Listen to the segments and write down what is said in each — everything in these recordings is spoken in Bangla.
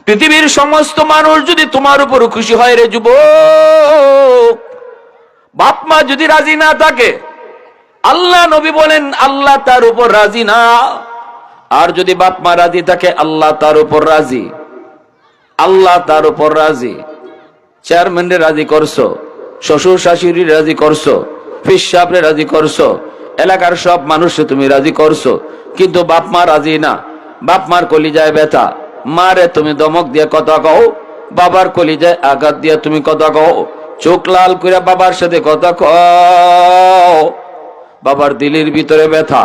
পৃথিবীর সমস্ত মানুষ যদি তোমার উপর খুশি হয় রে যুবক, বাপ মা যদি রাজি না থাকে, আল্লাহ নবী বলেন আল্লাহ তার উপর রাজি না। আর যদি বাপ মা রাজি থাকে, আল্লাহ তার উপর রাজি। আল্লাহ তার উপর রাজি। চেয়ারম্যানরে রাজি করছো, শ্বশুর শাশুড়ি রাজি করছো, ফিস সাহেবরে রাজি করছো, এলাকার সব মানুষকে তুমি রাজি করছো, কিন্তু বাপ মা রাজি না। বাপ মার কলিজায় ব্যথা, মারে তুমি দমক দিয়ে কথা কও, বাবার কলিজায় আঘাত দিয়ে তুমি কথা কও, চোখ লাল করে বাবার সাথে কথা কও, বাবার দিলের ভিতরে ব্যথা।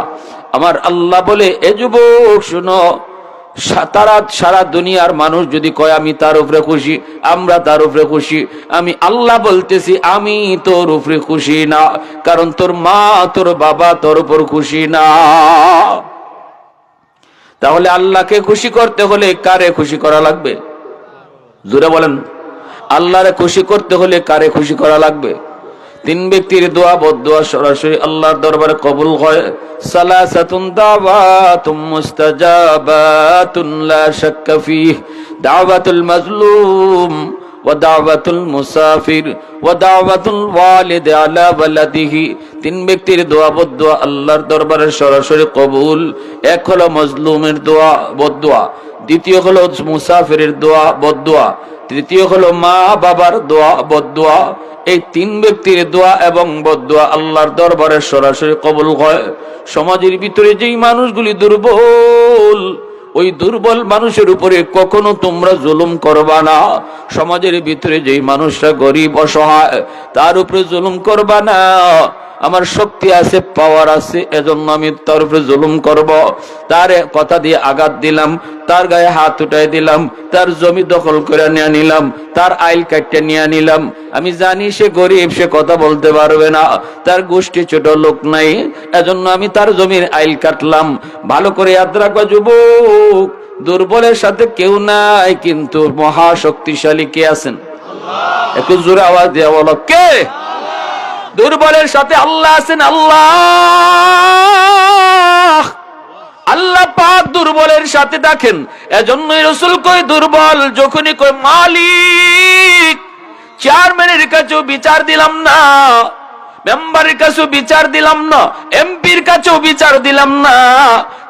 আমার আল্লাহ বলে, এ যুবক শুনো, তারা সারা দুনিয়ার মানুষ যদি কয় আমি তার উপরে খুশি, আমরা তার উপরে খুশি, আমি আল্লাহ বলতেছি আমি তোর উপরে খুশি না, কারণ তোর মা তোর বাবা তোর উপর খুশি না। তাহলে আল্লাহকে খুশি করতে হলে কারে খুশি করা লাগবে? জোরে বলেন, আল্লাহরে খুশি করতে হলে কারে খুশি করা লাগবে? তিন ব্যক্তির দোয়া বদদোয়া সরাসরি আল্লাহর দরবারে কবুল হয়। সালাসাতুন দাওয়াতুম মুস্তাজাবাতুন লা শাক্কা ফীহ, দাওয়াতুল মাজলুম ওয়া দাওয়াতুল মুসাফির ওয়া দাওয়াতুল ওয়ালিদ আলা ওয়ালাদিহি। তিন ব্যক্তির দোয়া বদদোয়া আল্লাহর দরবারে সরাসরি কবুল। এক হলো মজলুমের দোয়া বদদোয়া, দ্বিতীয় হলো মুসাফিরের দোয়া বদদোয়া, তৃতীয় হলো মা বাবার দোয়া বদদোয়া। এই তিন ব্যক্তির দোয়া এবং বদদোয়া আল্লাহর দরবারে সরাসরি কবুল হয়। সমাজের ভিতরে যেই মানুষগুলি দুর্বল, ওই দুর্বল মানুষের উপরে কখনো তোমরা জুলুম করবা না। সমাজের ভিতরে যেই মানুষরা গরিব অসহায়, তার উপরে জুলুম করবা না। আমার শক্তি আছে, পাওয়ার আছে, এজন্য আমি তার উপরে জুলুম করব। তার কথা দিয়ে আঘাত দিলাম, তার গায়ে হাত উঠাই দিলাম, তার জমি দখল করে নিয়ে নিলাম, তার আইল কাটতে নিয়ে নিলাম। আমি জানি সে গরিব, সে কথা বলতে পারবে না, তার গোষ্ঠী ছোট লোক নাই, এজন্য আমি তার জমির আইল কাটলাম। ভালো করে ইয়াদ রাখবা যুবক, দুর্বলের সাথে কেউ নাই, কিন্তু মহাশক্তিশালী কে আছেন? একটু জোরে আওয়াজ দিয়ে বলো, কে? দুর্বলের সাথে আল্লাহ আছেন। আল্লাহ, আল্লাহ পাক দুর্বলের সাথে দেখেন। এজন্যই রাসূল কই, দুর্বল যখনই কই মালিক, চেয়ারম্যানের কাছেও বিচার দিলাম না, মেম্বারের কাছেও বিচার দিলাম না, এমপির কাছেও বিচার দিলাম না,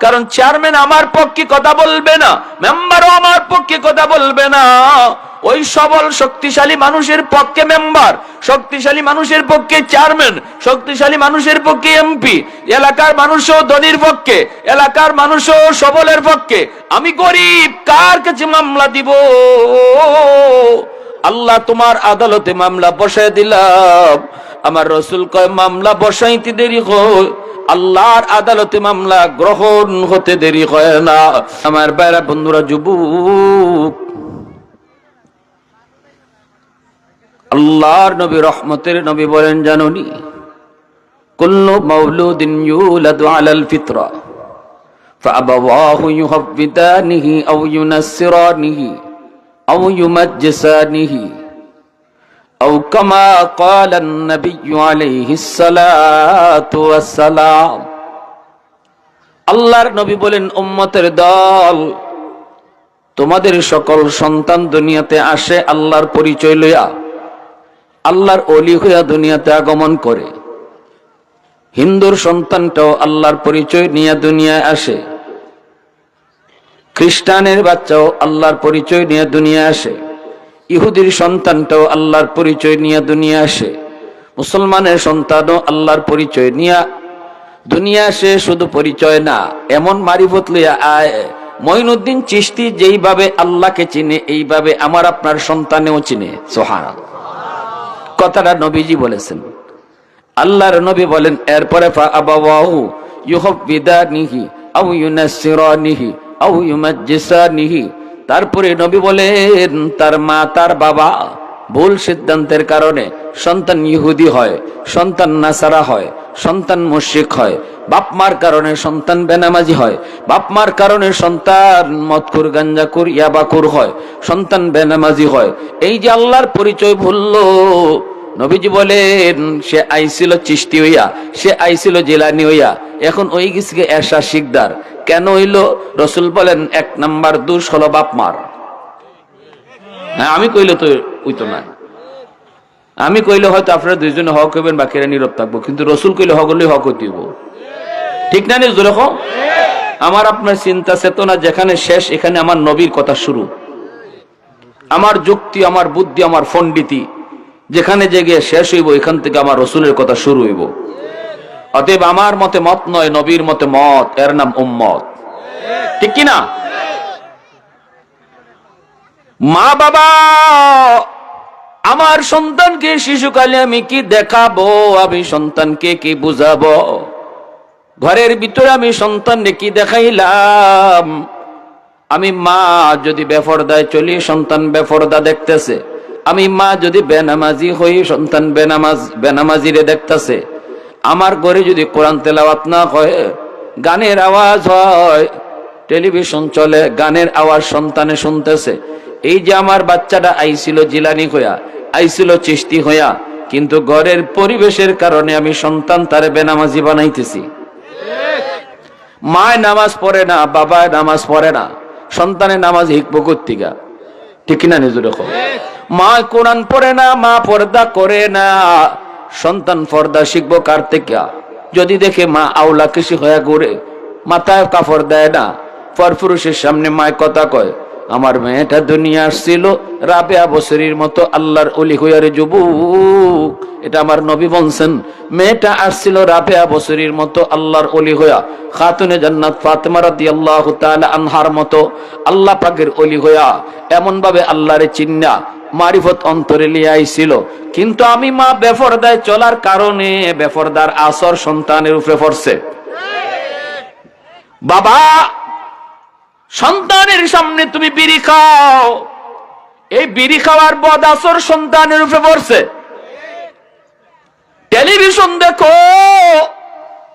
কারণ চেয়ারম্যান আমার পক্ষে কথা বলবে না, মেম্বারও আমার পক্ষে কথা বলবে না। ওই সবল শক্তিশালী মানুষের পক্ষে মেম্বার, শক্তিশালী মানুষের পক্ষে চেয়ারম্যান, শক্তিশালী মানুষের পক্ষে এমপি, এলাকার মানুষও ধনীর পক্ষে, এলাকার মানুষও সবলের পক্ষে। আমি গরিব, কার কাছে মামলা দিব? আল্লাহ তোমার আদালতে মামলা বসায় দিলাম। আমার রাসূল কয় মামলা বসাইতে দেরি হয়, আল্লাহর আদালতে মামলা গ্রহণ হতে দেরি হয় না। আমার ভাইরা বন্ধুরা, যুবক, আল্লাহর নবী রহমতের নবী বলেন জানুনি, কুল্লু মাউলুদিন ইউলাদু আলাল ফিতরা ফাআবাওয়াহু ইউহাব্বিদানিহি আও ইউনাসসিরানিহি আও ইউমাজ্জিসানিহি আও কামা ক্বালান নাবিয়্যু আলাইহিস সালাতু ওয়াস সালাম। আল্লাহর নবী বলেন, উম্মতের দল, তোমাদের সকল সন্তান দুনিয়াতে আসে আল্লাহর পরিচয় লইয়া, আল্লাহর ওলি হইয়া দুনিয়াতে আগমন করে। হিন্দুর সন্তানটাও আল্লাহর পরিচয় নিয়ে দুনিয়ায় আসে, খ্রিস্টানের বাচ্চাও আল্লাহর পরিচয় নিয়ে দুনিয়ায় আসে, ইহুদির সন্তানটাও আল্লাহর পরিচয় নিয়ে দুনিয়ায় আসে, মুসলমানের সন্তানও আল্লাহর পরিচয় নিয়ে দুনিয়া আসে। শুধু পরিচয় না, এমন মারিফত লইয়া আয়। মঈনুদ্দিন চিশতি যেইভাবে আল্লাহকে চিনে, এইভাবে আমার আপনার সন্তানেও চিনে। সুবহানাল্লাহ, কথাটা নবীজি বলেছেন। আল্লাহর নবী বলেন, এরপরে ফাআবাওয়াহু ইউহাব্বিদানিহি আও ইউনাসসিরানিহি আও ইউমাজ্জিসানিহি। তারপরে নবী বলেন, তার মা তার বাবা ভুল সিদ্ধান্তের কারণে সন্তান ইহুদি হয়, সন্তান নাসারা হয়, সন্তান মুশরিক হয়, বাপমার কারণে সন্তান বেনামাজি হয়, বাপমার কারণে সন্তান মদখোর, গাঞ্জাখোর, ইয়াবাখোর হয়, সন্তান বেনামাজি হয়। এই যে আল্লাহর পরিচয় ভুললো, নবীজি বলেন সে আইছিল চিশতি হইয়া, সে আইছিল জিলানি হইয়া, এখন ওই গেছে এশা শিকদার। কেন হইল? রাসূল বলেন, এক নাম্বার দোষ হলো বাপমার। হ্যাঁ, আমি কইলে তো হইতো না। আমি কইলে হয়তো আপনারা দুইজনে হক হইবেন, বাকিরা নীরব থাকবো, কিন্তু রসুল কইলে হক হলে হক হইতে হইব। ঠিক না? নিজ দেখো, আমার আপনার চিন্তা চেতনা যেখানে শেষ, এখানে আমার নবীর কথা শুরু। আমার যুক্তি, আমার বুদ্ধি, আমার পণ্ডিতি যেখানে যে গিয়ে শেষ হইব, এখান থেকে আমার রসুলের কথা শুরু হইব। অতএব আমার মতে মত নয়, নবীর মতে মত, এর নাম উম্মত। ঠিক কিনা? মা বাবা আমার সন্তানকে শিশুকালে আমি কি দেখাবো, আমি সন্তানকে কি বুঝাবো, ঘরের ভিতরে আমি সন্তানকে কি দেখাইলাম। আমি মা যদি বেপরদায় চলি, সন্তান বেপরদা দেখতেছে। আমি মা যদি বেনামাজি হই, সন্তান বেনামাজিরে দেখতেছে। আমার ঘরে যদি কোরআন তেলাওয়াত না হয়, গানের আওয়াজ হয়, টেলিভিশন চলে, গানের আওয়াজ সন্তানে শুনতেছে। এই যে আমার বাচ্চাটা আইছিল জিলানি হইয়া, আইছিল চিশতি হইয়া, কিন্তু ঘরের পরিবেশের কারণে আমি সন্তান তারে বেনামাজি বানাইতেছি। মায় নামাজ পড়ে না, বাবায় নামাজ পড়ে না, সন্তানের নামাজ হিকবো কর্তিকা। ঠিক কিনা? নিজে দেখো, মা কোরআন পড়ে না, মা পর্দা করে না, সন্তান পর্দা শিখবো কার থেকে? যদি দেখে মা আউলা কৃষি হয়ে ঘুরে, মাথায় কাপড় দেয় না, পরপুরুষের সামনে মায় কথা কয়, আমার মেয়েটা দুনিয়া আসছিল রাবেয়া বসরির মতো আল্লাহর ওলি হইয়ারে যুবক। এটা আমার নবী বলছেন, মেয়েটা আসছিল রাবেয়া বসরির মতো আল্লাহর ওলি হইয়া, খাতুনে জান্নাত ফাতেমা রাদিয়াল্লাহু তাআলা আনহার মতো আল্লাহ পাকের ওলি হইয়া, এমন ভাবে আল্লাহরে চিন্না মারিফত অন্তরে লিয়ে আইছিল। কিন্তু আমি মা বেপরদায় চলার কারণে বেপরদার আসর সন্তানের উপরে পড়ছে। বাবা, সন্তানের সামনে তুমি বিড়ি খাও, এই বিড়ি খাওয়ার বদ আসর সন্তানের উপরে পড়ছে। টেলিভিশন দেখো,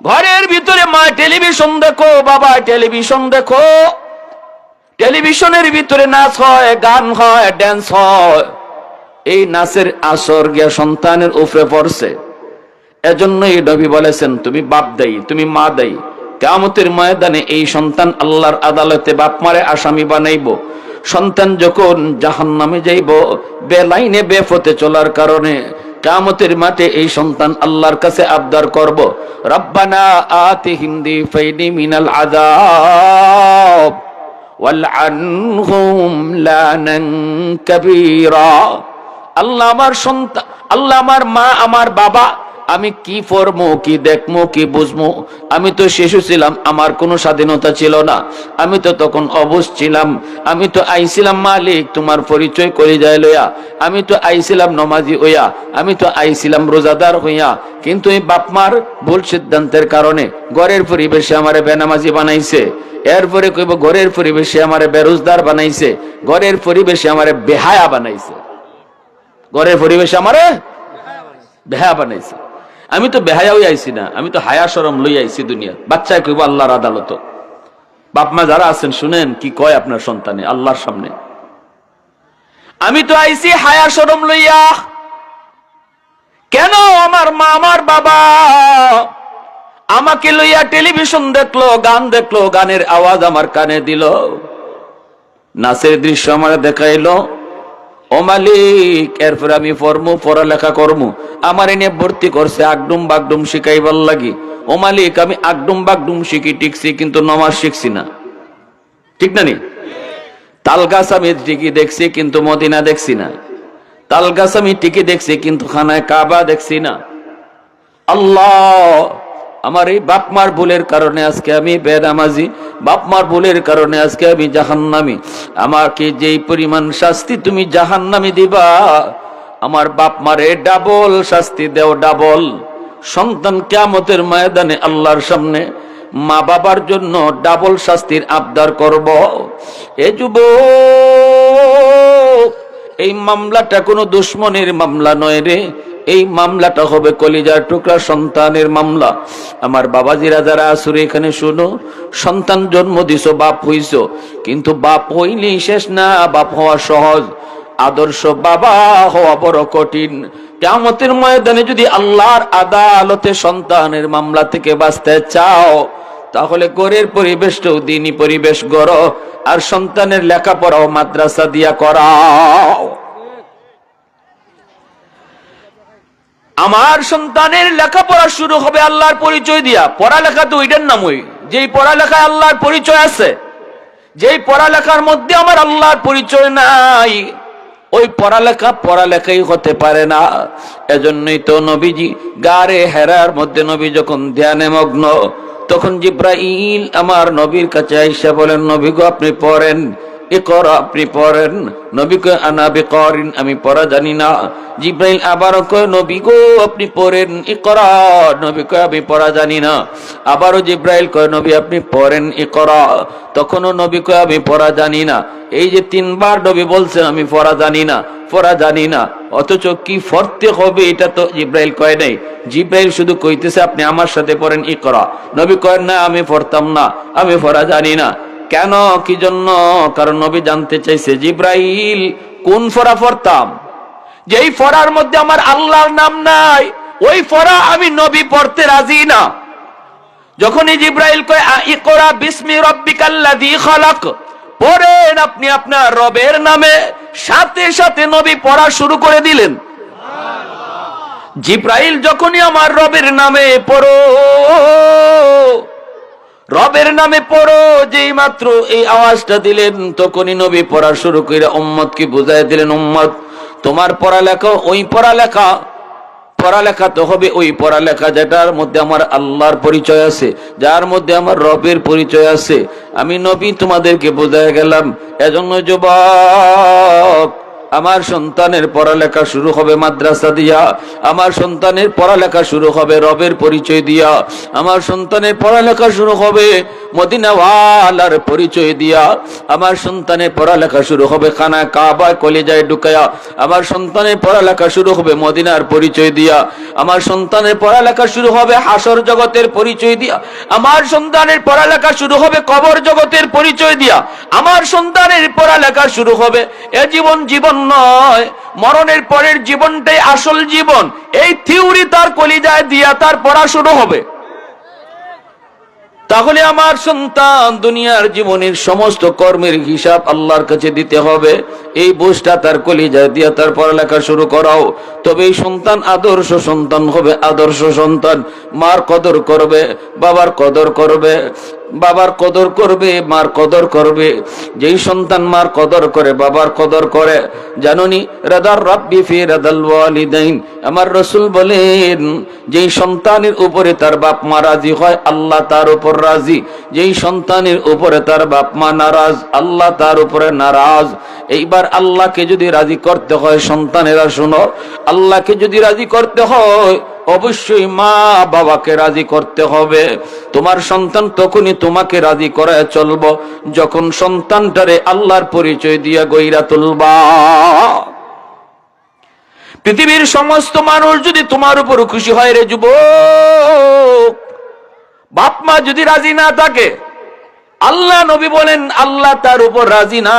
ঘরের ভিতরে মা টেলিভিশন দেখো, বাবা টেলিভিশন দেখো, টেলিভিশনের ভিতরে নাচ হয়, গান হয়, ড্যান্স হয়, এই নাচের আসর গিয়া সন্তানের উপরে পড়ছে। এজন্যই নবী বলেছেন, তুমি বাপ দায়ী, তুমি মা দায়ী। কিয়ামতের ময়দানে এই সন্তান আল্লাহর আদালতে বাপ মারে আসামি বানাইব। সন্তান যখন জাহান্নামে যাইব বেলাইনে বেপথে চলার কারণে, কিয়ামতের মাঠে এই সন্তান আল্লাহর কাছে আবদার করব, রব্বানা আতিহিম দিফাইনি মিনাল আযাব ওয়ালআনহুম লানান কাবীরা। আল্লাহ আমার সন্তান, আল্লাহ আমার মা, আমার বাবা, আমি কি পড়বো, কি দেখবো, কি বুঝবো? আমি তো শিশু ছিলাম, আমার কোনো স্বাধীনতা ছিল না, আমি তো তখন অবুঝ ছিলাম। আমি তো আইছিলাম মালিক তোমার পরিচয় করে যায় লইয়া, আমি তো আইছিলাম নমাজি হইয়া, আমি তো আইছিলাম রোজাদার হইয়া, কিন্তু এই বাপমার ভুল সিদ্ধান্তের কারণে ঘরের পরিবেশে আমারে বেনামাজি বানাইছে। এরপরে কইব ঘরের পরিবেশে আমারে বেরোজগার বানাইছে, ঘরের পরিবেশে আমারে বেহায়া বানাইছে, ঘরের পরিবেশে আমারে বেহায়া বানাইছে। আমি তো বেহায়া হই আইছি না, আমি তো হায়া শরম লই আইছি দুনিয়া। বাচ্চায় কইব আল্লাহর আদালত। বাপ মা যারা আছেন শুনেন কি কয় আপনার সন্তানে আল্লাহর সামনে। আমি তো আইছি হায়া শরম লইয়া। কেন? আমার মা, আমার বাবা আমাকে লইয়া টেলিভিশন দেখলো, গান দেখলো, গানের আওয়াজ আমার কানে দিল, নাচের দৃশ্য আমার দেখাইলো। ও মালিক, এরপর আমি পড়ালেখা করবো, আমার এনে ভর্তি করছে আগডুম বাগডুম শিখাইবার লাগি। ও মালিক, আমি আগডুম বাগডুম শিখি টিকছি, কিন্তু নমাজ শিখছি না। ঠিক না নি? তালগাছ আমি টিকি দেখছি, কিন্তু মদিনা দেখছি না। তালগাছ আমি টিকি দেখছি, কিন্তু খানায় কাবা দেখছি না। আল্লাহ, আমার এই বাপমার ভুলের কারণে আজকে আমি বেনামাজি, বাপমার ভুলের কারণে আজকে আমি জাহান্নামী। আমাকে যেই পরিমাণ শাস্তি তুমি জাহান্নামী দিবা, আমার বাপমারে ডাবল শাস্তি দেও, ডাবল। সন্তান কিয়ামতের ময়দানে আল্লাহর সামনে মা বাবার জন্য ডাবল শাস্তির আবদার করব। এ যুবক, এই মামলাটা কোনো দুশ্মনের মামলা নয় রে, এই মামলাটা হবে কলিজার টুকরা সন্তানের মামলা। আমার বাবাজিরা যারা আসুরে এখানে শুনো, সন্তান জন্ম দিছো, বাপ হইছো, কিন্তু বাপ হইলেই শেষ না, বাপ হওয়া সহজ, আদর্শ বাবা হওয়া বড় কঠিন। কিয়ামতের ময়দানে যদি আল্লাহর আদালতে সন্তানের মামলা থেকে বাঁচতে চাও, তাহলে ঘরের পরিবেশটাও দ্বীনি পরিবেশ গড়ো, আর সন্তানের লেখাপড়াও মাদ্রাসা দিয়া করাও। আমার সন্তানের লেখাপড়া শুরু হবে আল্লাহর পরিচয় দিয়া। পড়ালেখা তো ওইটার নামই, যেই পড়ালেখায় আল্লাহর পরিচয় আছে, যেই পড়ালেখার মধ্যে আমার আল্লাহর পরিচয় নাই, ওই পড়ালেখাই হতে পারে না। এজন্যই তো নবীজি গারে হেরার মধ্যে নবী যখন ধ্যানে মগ্ন, তখন জিব্রাইল আমার নবীর কাছে আইসা বলেন, নবী গো আপনি পড়েন, ইকরা, আপনি পড়েন। নবী কয় আনা বিকারিন, আমি পড়া জানি না। জিব্রাইল আবারও কয় নবী গো আপনি পড়েন, ইকরা। নবী কয় আমি পড়া জানি না। আবারও জিব্রাইল কয় নবী আপনি পড়েন, ইকরা। তখনও নবী কয় আমি পড়া জানি না। এই যে তিনবার নবী বলছেন আমি পড়া জানি না, পড়া জানি না, অথচ কি পড়তে হবে এটা তো জিব্রাইল কয় নাই। জিব্রাইল শুধু কইতেছে আপনি আমার সাথে পড়েন, ইকরা। নবী কয় না আমি পড়তাম না, আমি পড়া জানি না। কেন, কি জন্য? কারণ নবী জানতে চাইছে জিব্রাইল কোন পড়া পড়তাম, যেই পড়ার মধ্যে আমার আল্লাহর নাম নাই, ওই পড়া আমি নবী পড়তে রাজি না। যখনই জিব্রাইল কয় ইকরা বিসমি রাব্বিকাল্লাযী খালাক, পড়েন আপনি আপনার রবের নামে, সাথে সাথে নবী পড়া শুরু করে দিলেন। জিব্রাইল যখনই আমার রবের নামে পড়ো, রবের নামে পড়ো, যেই মাত্র এই আওয়াজটা দিলেন, তখনই নবী পড়া শুরু করে উম্মতকে বুঝাই দিলেন, উম্মত তোমার পড়ালেখা ওই পড়ালেখা, পড়ালেখা তো হবে ওই পড়ালেখা যেটার মধ্যে আমার আল্লাহর পরিচয় আছে, যার মধ্যে আমার রবের পরিচয় আছে। আমি নবী তোমাদেরকে বোঝায় গেলাম। এজন্য যুবক, আমার সন্তানের পড়ালেখা শুরু হবে মাদ্রাসা দিয়া, আমার সন্তানের পড়ালেখা শুরু হবে রবের পরিচয় দিয়া, আমার সন্তানের পড়ালেখা শুরু হবে মদিনাওয়ালার পরিচয় দিয়া, আমার সন্তানের পড়ালেখা শুরু হবে খানা কাবায় কলিজায় ঢুকায়া, আমার সন্তানের পড়ালেখা শুরু হবে মদিনার পরিচয় দিয়া, আমার সন্তানের পড়ালেখা শুরু হবে হাসর জগতের পরিচয় দিয়া, আমার সন্তানের পড়ালেখা শুরু হবে কবর জগতের পরিচয় দিয়া, আমার সন্তানের পড়ালেখা শুরু হবে এ জীবন জীবন নয়, মরণের পরের জীবনটাই আসল জীবন, এই থিওরি তার কলিজায় দিয়া তার পড়া শুরু হবে। তাহলে আমার সন্তান দুনিয়ার জীবনের সমস্ত কর্মের হিসাব আল্লাহর কাছে দিতে হবে। এই বোঝটা তার কলিজায় দিয়া তার পড়ালেখা শুরু করাও, তবে এই সন্তান আদর্শ সন্তান হবে, আদর্শ সন্তান। মার কদর করবে, বাবার কদর করবে, বাবার কদর করবে, মার কদর করবে। যেই সন্তান মার কদর করে, বাবার কদর করে, জানুনি রাদার রাব্বি ফি রাদাল ওয়ালিদাইন, আমার রাসূল বলেন যেই সন্তানের উপরে তার বাপ মা রাজি হয়, আল্লাহ তার উপর রাজি। যেই সন্তানের উপরে তার বাপ মা নারাজ, আল্লাহ তার উপরে নারাজ। এইবার আল্লাহকে যদি রাজি করতে হয়, সন্তানেরা শোনো, আল্লাহকে যদি রাজি করতে হয় অবশ্যই মা বাবাকে রাজি করতে হবে। তোমার সন্তান তখনই তোমাকে রাজি করায় চলবো যখন সন্তানটারে আল্লাহর পরিচয় দিয়া গইরা তুলবা। পৃথিবীর সমস্ত মানুষ যদি তোমার উপর খুশি হয় রে যুবক, বাপ মা যদি রাজি না থাকে, আল্লাহ নবী বলেন আল্লাহ তার উপর রাজি না।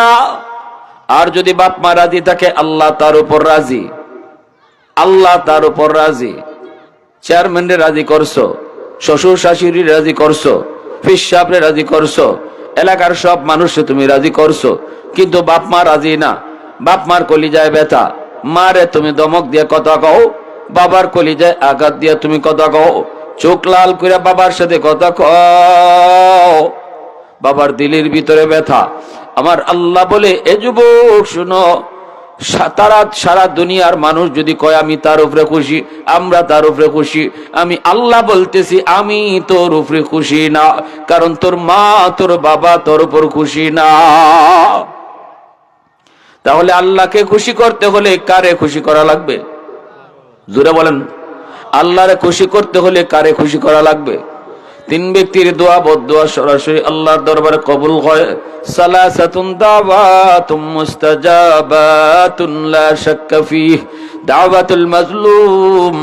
আর যদি বাপ মা রাজি থাকে, আল্লাহ তার উপর রাজি, আল্লাহ তার উপর রাজি। চেয়ারম্যানরে রাজি করছো, শ্বশুর শাশুড়ি রাজি করছো, ফিস সাহেবরে রাজি করছো, এলাকার সব মানুষকে তুমি রাজি করছো, কিন্তু বাপ মা রাজি না। বাপ মার কলিজায় ব্যথা, মারে তুমি দমক দিয়ে কথা কও, বাবার কলিজায় আঘাত দিয়ে তুমি কথা কও, চোখ লাল করে বাবার সাথে কথা কও, বাবার দিলের ভিতরে ব্যথা। আমার আল্লাহ বলে এ যুবক শুনো, তারা সারা দুনিয়ার মানুষ যদি কয় আমি তার উপরে খুশি, আমরা তার উপরে খুশি, আমি আল্লাহ বলতেছি আমি তোর উপরে খুশি না, কারণ তোর মা তোর বাবা তোর উপর খুশি না। তাহলে আল্লাহকে খুশি করতে হলে কারে খুশি করা লাগবে? জোরে বলেন, আল্লাহরে খুশি করতে হলে কারে খুশি করা লাগবে? তিন ব্যক্তির দোয়া বদদোয়া সরাসরি আল্লাহর দরবারে কবুল হয়। সালাসাতুন দাওয়াতুম মুস্তাজাবাতুন লা শাক্কা ফীহ, দাওয়াতুল মাজলুম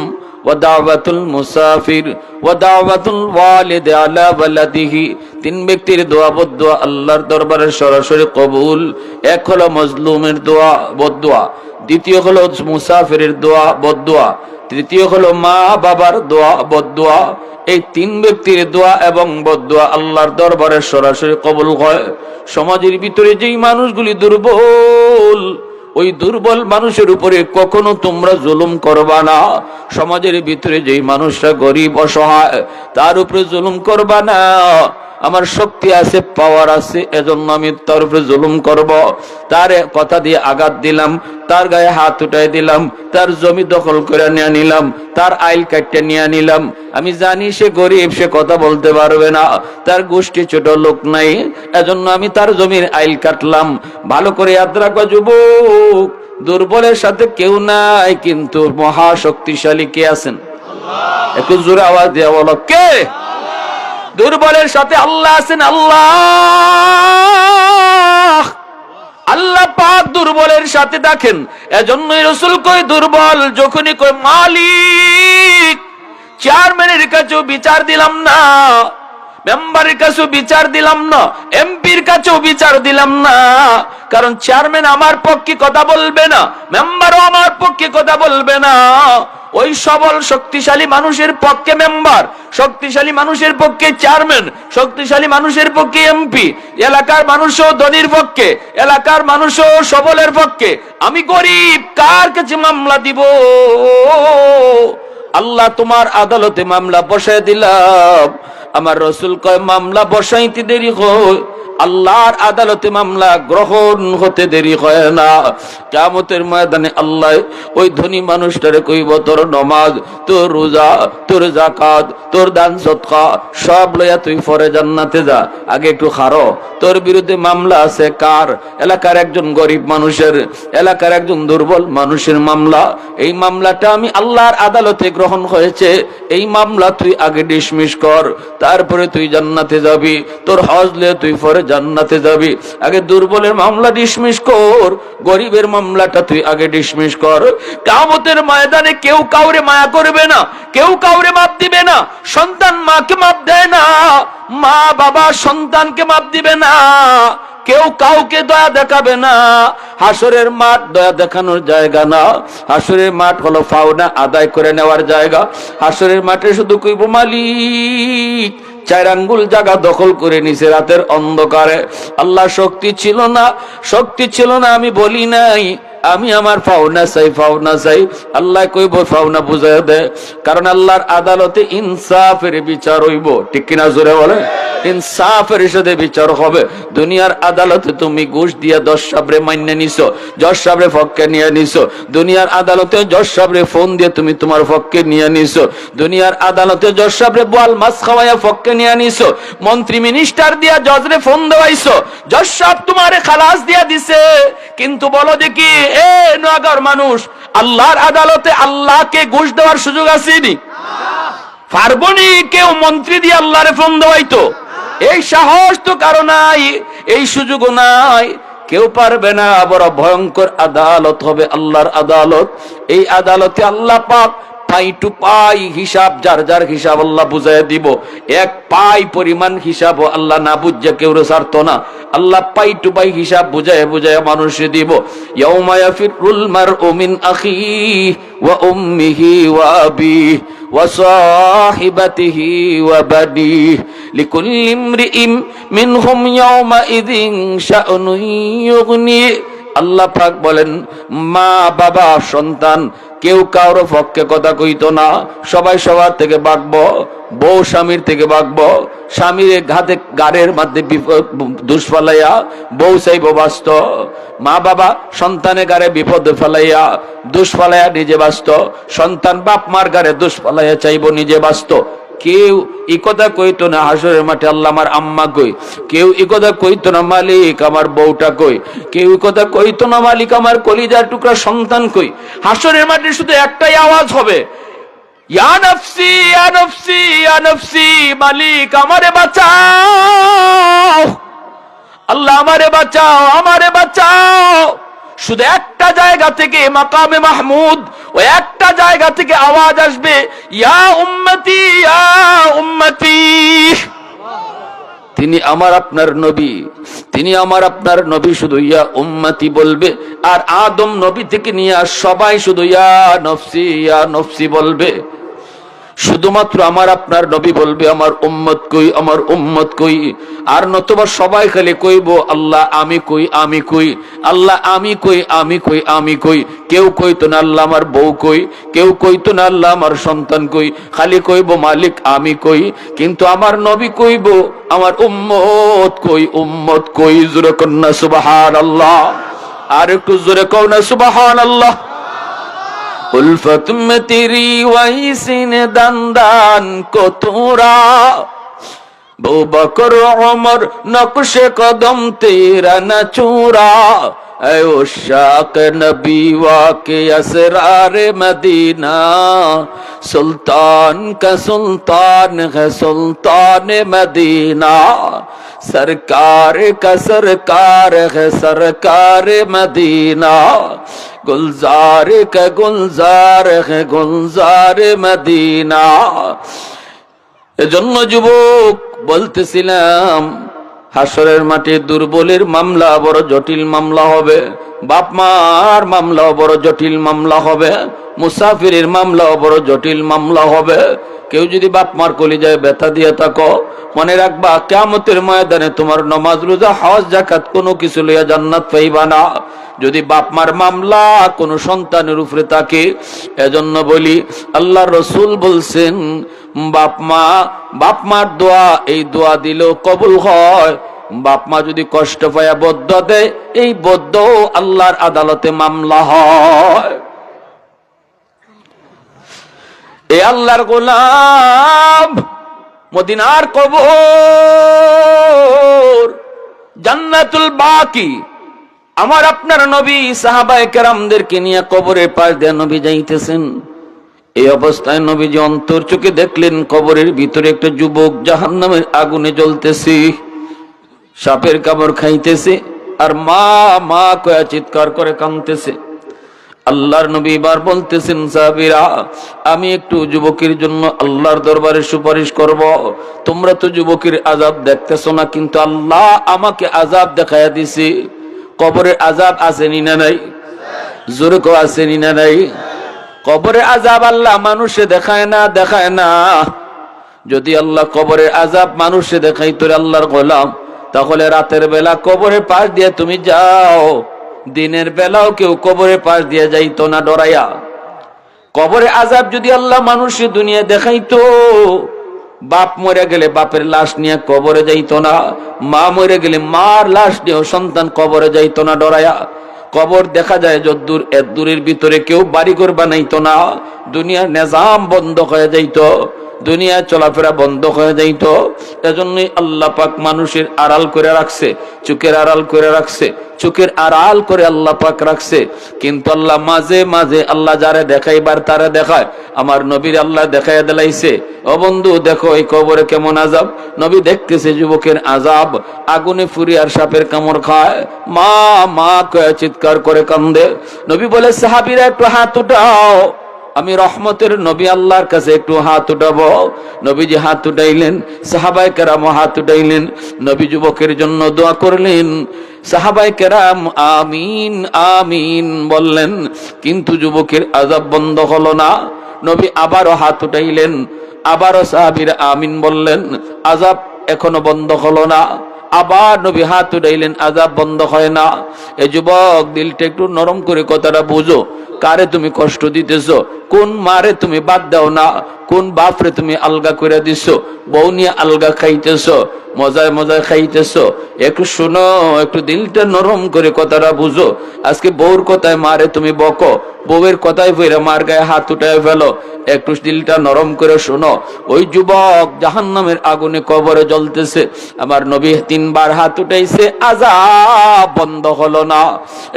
ওয়া দাওয়াতুল মুসাফির ওয়া দাওয়াতুল ওয়ালিদ আলা ওয়ালাদিহি। তিন ব্যক্তির দোয়া বদদোয়া আল্লাহর দরবারে সরাসরি কবুল। এক হলো মজলুমের দোয়া বদদোয়া, দ্বিতীয় হলো মুসাফিরের দোয়া বদদোয়া, তৃতীয় হলো মা বাবার দোয়া বদদোয়া। এই তিন ব্যক্তির দোয়া এবং বদদোয়া আল্লাহর দরবারে সরাসরি কবুল হয়। সমাজের ভিতরে যেই মানুষগুলি দুর্বল, ওই দুর্বল মানুষের উপরে কখনো তোমরা জুলুম করবা না। সমাজের ভিতরে যেই মানুষটা গরিব অসহায় তার উপরে জুলুম করবা না। আমার শক্তি আছে, পাওয়ার আছে, এজন্য আমি তার উপরে জুলুম করব। তার কথা দিয়ে আঘাত দিলাম, তার গায়ে হাত উঠাই দিলাম, তার জমি দখল করে নিয়ে নিলাম, তার আইল কাটতে নিয়ে নিলাম। আমি জানি সে গরিব, সে কথা বলতে পারবে না, তার গোষ্ঠী ছোট লোক নাই, এজন্য আমি তার জমির আইল কাটলাম। ভালো করে ইয়াদ রাখো যুবক, দুর্বলের সাথে কেউ নাই, কিন্তু মহা শক্তিশালী কে আছেন? একটু জোরে আওয়াজ দিয়ে বলো, কে? দুর্বলের সাথে আল্লাহ আছেন। আল্লাহ, আল্লাহ পাক দুর্বলের সাথে দেখেন। এজন্যই রাসূল কয় দুর্বল যখনই কয় মালিক, চেয়ারম্যানের কাছেও বিচার দিলাম না, মেম্বারের কাছেও বিচার দিলাম না, এমপির কাছেও বিচার দিলাম না, কারণ চেয়ারম্যান আমার পক্ষে কথা বলবে না, মেম্বারও আমার পক্ষে কথা বলবে না। ওই সবল শক্তিশালী মানুষের পক্ষে মেম্বার, শক্তিশালী মানুষের পক্ষে চেয়ারম্যান, শক্তিশালী মানুষের পক্ষে এমপি, এলাকার মানুষও ধনীর পক্ষে, এলাকার মানুষও সবলের পক্ষে। আমি গরিব, কার কাছে মামলা দিব? আল্লাহ তোমার আদালতে মামলা বসায় দিলাম। আমার রাসূল কয় মামলা বসাইতে দেরি হয়, আল্লাহর আদালতে মামলা গ্রহণ হতে দেরি হয় না। কিয়ামতের ময়দানে আল্লাহ ওই ধনী মানুষটারে কইব তোর নামাজ, তোর রোজা, তোর যাকাত, তোর দান সদকা সব লইয়া তুই পরে জান্নাতে যা। আগে একটু খারো, তোর বিরুদ্ধে মামলা আছে কার? এলাকার একজন গরিব মানুষের, এলাকার একজন দুর্বল মানুষের মামলা। এই মামলাটা আমি আল্লাহর আদালতে গ্রহণ হয়েছে, এই মামলা তুই আগে ডিসমিস কর, তারপরে তুই জান্নাতে যাবি, তোর হজ লিয়ে তুই পরে জান্নাতে যাবি। আগে দুর্বলের মামলা ডিসমিস কর, গরিবের মামলাটা তুই আগে ডিসমিস কর। কিয়ামতের ময়দানে কেউ কাউরে মায়া করবে না, কেউ কাউরে মাপ দিবে না। সন্তান মাকে মাপ দেয় না, মা বাবা সন্তানকে মাপ দিবে না, কেউ কাউকে দয়া দেখাবে না। হাসরের মাঠ দয়া দেখানোর জায়গা না, হাসরের মাঠ হলো পাওনা আদায় করে নেওয়ার জায়গা। হাসরের মাঠে শুধু কইব মালিক, 4 আঙ্গুল জায়গা দখল করে নিছে রাতের অন্ধকারে। আল্লাহ শক্তি ছিল না, শক্তি ছিল না আমি বলি নাই, আমি আমার পাওনা চাই, পাওনা চাই। আল্লাহ কইব পাওনা বুঝায় দে, কারণ আল্লাহর আদালতে ইনসাফের বিচার হইব। ঠিক কিনা জোরে বলে? ইনসাফের সাথে বিচার হবে। দুনিয়ার আদালতে তুমি ঘুষ দিয়া জজ সাহেবরে মাইনে নিছো, জজ সাহেবরে পক্ষে নিয়ে নিছো। দুনিয়ার আদালতে জজ সাহেবরে ফোন দিয়ে তুমি তোমার পক্ষে নিয়ে নিছো। দুনিয়ার আদালতে জজ সাহেবরে বোয়াল মাছ খাওয়াইয়া পক্ষে নিয়ে নিছো। মন্ত্রী মিনিস্টার দিয়া জজরে ফোন দেওয়াইছো, জজ সাহেব তোমারে খালাস দিয়া দিছে। কিন্তু বলো দেখি এ নগর মানুষ, আল্লাহর আদালতে আল্লাহকে ঘুষ দেওয়ার সুযোগ আসেনি? পারবনি কেউ মন্ত্রী দিয়ে আল্লাহরে ফোন দেওয়াইতো? এই সাহস তো কারো নাই, এই সুযোগও নাই, কেউ পারবে না। বড় ভয়ঙ্কর আদালত হবে আল্লাহর আদালত। এই আদালতে আল্লাহ পাক পাই টু পাই হিসাব, যার যার হিসাব আল্লাহ বুঝাইয়া দিব। 1 পাই পরিমাণ হিসাব আল্লাহ না বুঝে কেউ ছাড়তো না। আল্লাহ পাই টু পাই হিসাব বুঝায় বুঝায় মানুষে দিব। ইয়াউমা ইয়াফিরুল মারউ মিন আখিহি ওয়া উম্মিহি ওয়া আবিহি ওয়া সাহিবাতিহি ওয়া বানিহি লিকুল্লি ইমরিইম মিনহুম ইয়াউমা ইযিন শা'নুন ইউগনি। আল্লাহ পাক বলেন মা বাবা সন্তান কেউ কারোর পক্ষে কথা কইতো না, সবাই সবার থেকে বাঁকবো। বউ স্বামীর থেকে বাঁকবো, স্বামীর ঘাতে গাড়ের মধ্যে দুষ ফেলাইয়া বউ চাইব বাঁচত। মা বাবা সন্তানের গাড়ে বিপদ ফেলাইয়া দুষ ফেলাইয়া নিজে বাঁচত। সন্তান বাপ মার গাড়ে দুষ ফেলাইয়া চাইব নিজে বাঁচত। কেউ এই কথা কইতো না হাসরের মাঠে আল্লাহ আমার আম্মা কই, কেউ এই কথা কইতো না মালিক আমার বউটা কই, কেউ এই কথা কইতো না মালিক আমার কলিজার টুকরা সন্তান কই। হাসরের মাঠে শুধু একটাই আওয়াজ হবে, ইয়া নফসি ইয়া নফসি ইয়া নফসি, মালিক আমারে বাঁচাও, আল্লাহ আমারে বাঁচাও, আমারে বাঁচাও। শুধু একটা জায়গা থেকে মাকামে মাহমুদ, ওই একটা জায়গা থেকে আওয়াজ আসবে, ইয়া উম্মতি ইয়া উম্মতি। তিনি আমার আপনার নবী, তিনি আমার আপনার নবী, শুধু ইয়া উম্মতি বলবে। আর আদম নবী থেকে নিয়ে সবাই শুধু ইয়া নফসি বলবে। শুধুমাত্র আমার আপনার নবী বলবে আমার উম্মত কই, আমার উম্মত কই। আর নতুবা সবাই খালি কইব আল্লাহ আমি কই, আমি কই, আল্লাহ আমি কই, আমি কই, আমি কই। কেউ কইতো না আল্লাহ আমার বউ কই, কেউ কইতো না আল্লাহ আমার সন্তান কই, খালি কইব মালিক আমি কই। কিন্তু আমার নবী কইব আমার উম্মত কই, উম্মত কই। জোরে কন্না সুবহানাল্লাহ। আর একটু জোরে কও না সুবহানাল্লাহ। उल्फत में तेरी वही सीने दंदान को तोरा, बो बकर उमर नक्शे कदम तेरा न चूरा। ऐ उशाक नबी वाके असरार मदीना, सुल्तान का सुल्तान है सुल्तान मदीना, सरकार का सरकार है सरकार मदीना, गुलजार का गुलजार है गुलजार मदीना। এজন্য যুবক বলতেছিলাম, হাসরের মাঠে দুর্বলের মামলা বড় জটিল মামলা হবে, বাপ মার মামলাও বড় জটিল মামলা হবে, মুসাফিরের মামলাও বড় জটিল মামলা হবে। কেউ যদি বাপ মার কলিজায় ব্যথা দিয়ে থাকো, মনে রাখবা কিয়ামতের ময়দানে তোমার নামাজ রোজা হজ যাকাত কোনো কিছু লইয়া জান্নাত পাইবা না, যদি বাপ মার মামলা কোনো সন্তানের উপরে থাকে। এজন্য বলি আল্লাহর রাসূল বলছেন বাপ মার দোয়া, এই দোয়া দিলেও কবুল হয়। বাপ মা যদি কষ্ট পায়া বদ্দুয়া দেয়, এই বদ্দুয়া আল্লাহর আদালতে মামলা হয়। এ আল্লাহর গোলাম, মদিনার কবর জান্নাতুল বাকি, আমার আপনার নবী সাহাবায়ে কেরামদেরকে নিয়ে কবরের পাশ দিয়ে নবী যাইতেছেন। এই অবস্থায় নবীজি অন্তর চোখে দেখলেন কবরের ভিতরে একটা যুবক জাহান্নামের আগুনে জ্বলতেছে, সাপের কামড় খাইতেছে, আর মা মা কয়া চিৎকার করে কাঁদতেছে। আল্লাহর নবী এবার বলতেছেন, সাহাবীরা আমি একটু যুবকের জন্য আল্লাহর দরবারে সুপারিশ করব। তোমরা তো যুবকের আযাব দেখতেছো না, কিন্তু আল্লাহ আমাকে আযাব দেখায়া দিছে। কবরের আযাব আসেনি না নাই? জোরে কো আসেনি না নাই? কবরের আযাব আল্লাহ মানুষে দেখায় না, দেখায় না। যদি আল্লাহ কবরের আযাব মানুষে দেখাইতো রে আল্লাহর গোলাম, তাহলে রাতের বেলা কবরের পাশ দিয়ে তুমি যাও, দিনের বেলাও কেউ কবরের পাশ দিয়ে যাইতো না ডরাইয়া। কবরের আযাব যদি আল্লাহ মানুষে দুনিয়া দেখাইতো, বাপ মরে গেলে বাপের লাশ নিয়ে কবরে যাইতো না, মা মরে গেলে মার লাশ নিয়ে সন্তান কবরে যাইতো না ডরাইয়া। কবর দেখা যায় যদ্দূর এত দূরের ভিতরে কেউ বাড়িঘর বানাইতো না, দুনিয়ার নিজাম বন্ধ হয়ে যাইতো, দুনিয়া চলাফেরা বন্ধ হয়ে যাইত। এজন্যই আল্লাহ পাক মানুষের আড়াল করে রাখছে, চোখের আড়াল করে রাখছে, চোখের আড়াল করে আল্লাহ পাক রাখছে। কিন্তু আল্লাহ মাঝে মাঝে আল্লাহ যারে দেখাইবার তারে দেখায়। আমার নবীর আল্লাহ দেখাইয়া দিলাইছে, ও বন্ধু দেখো এই কবরে কেমন আযাব। নবী দেখতেছে যুবকের আযাব, আগুনে ফুরি আর সাপের কামড় খায়, মা মা কয়ে চিৎকার করে কান্দে। নবী বলে, সাহাবীরা একটু হাত উঠাও, আমি রহমতের নবী আল্লাহর কাছে একটু হাত উঠাবো। নবীজি হাত উঠাইলেন, সাহাবায়ে কেরাম হাত উঠাইলেন, নবী যুবকের জন্য দোয়া করলেন। সাহাবায়ে কেরাম আমিন আমিন বললেন, কিন্তু যুবকের আযাব বন্ধ হলো না। নবী আবারও হাত উঠাইলেন, আবারও সাহাবীরা আমিন বললেন, আযাব এখনো বন্ধ হলো না। আবার নবী হাত উঠাইলেন, আযাব বন্ধ হয় না। এই যুবক দিলটা একটু নরম করে কথাটা বুঝো, কারে তুমি কষ্ট দিতেছো, কোন মারে তুমি বাদ দাও না, কোন বাপরে তুমি আলগা করে দিছো, বউ নিয়ে আলগা খাইতেছো, মজায় মজায় খাইতেছো। একটু শোনো, একটু দিলটা নরম করে কথাটা বুঝো। আজকে বউর কথায় মারে তুমি বকো, বউয়ের কথায় ফিরে মার গায়ে হাত উঠায় ফেলো। একটু দিলটা নরম করে শোনো। ওই যুবক জাহান্নামের আগুনে কবরে জ্বলতেছে, আমার নবী 3 বার হাত উঠাইছে, আযাব বন্ধ হলো না।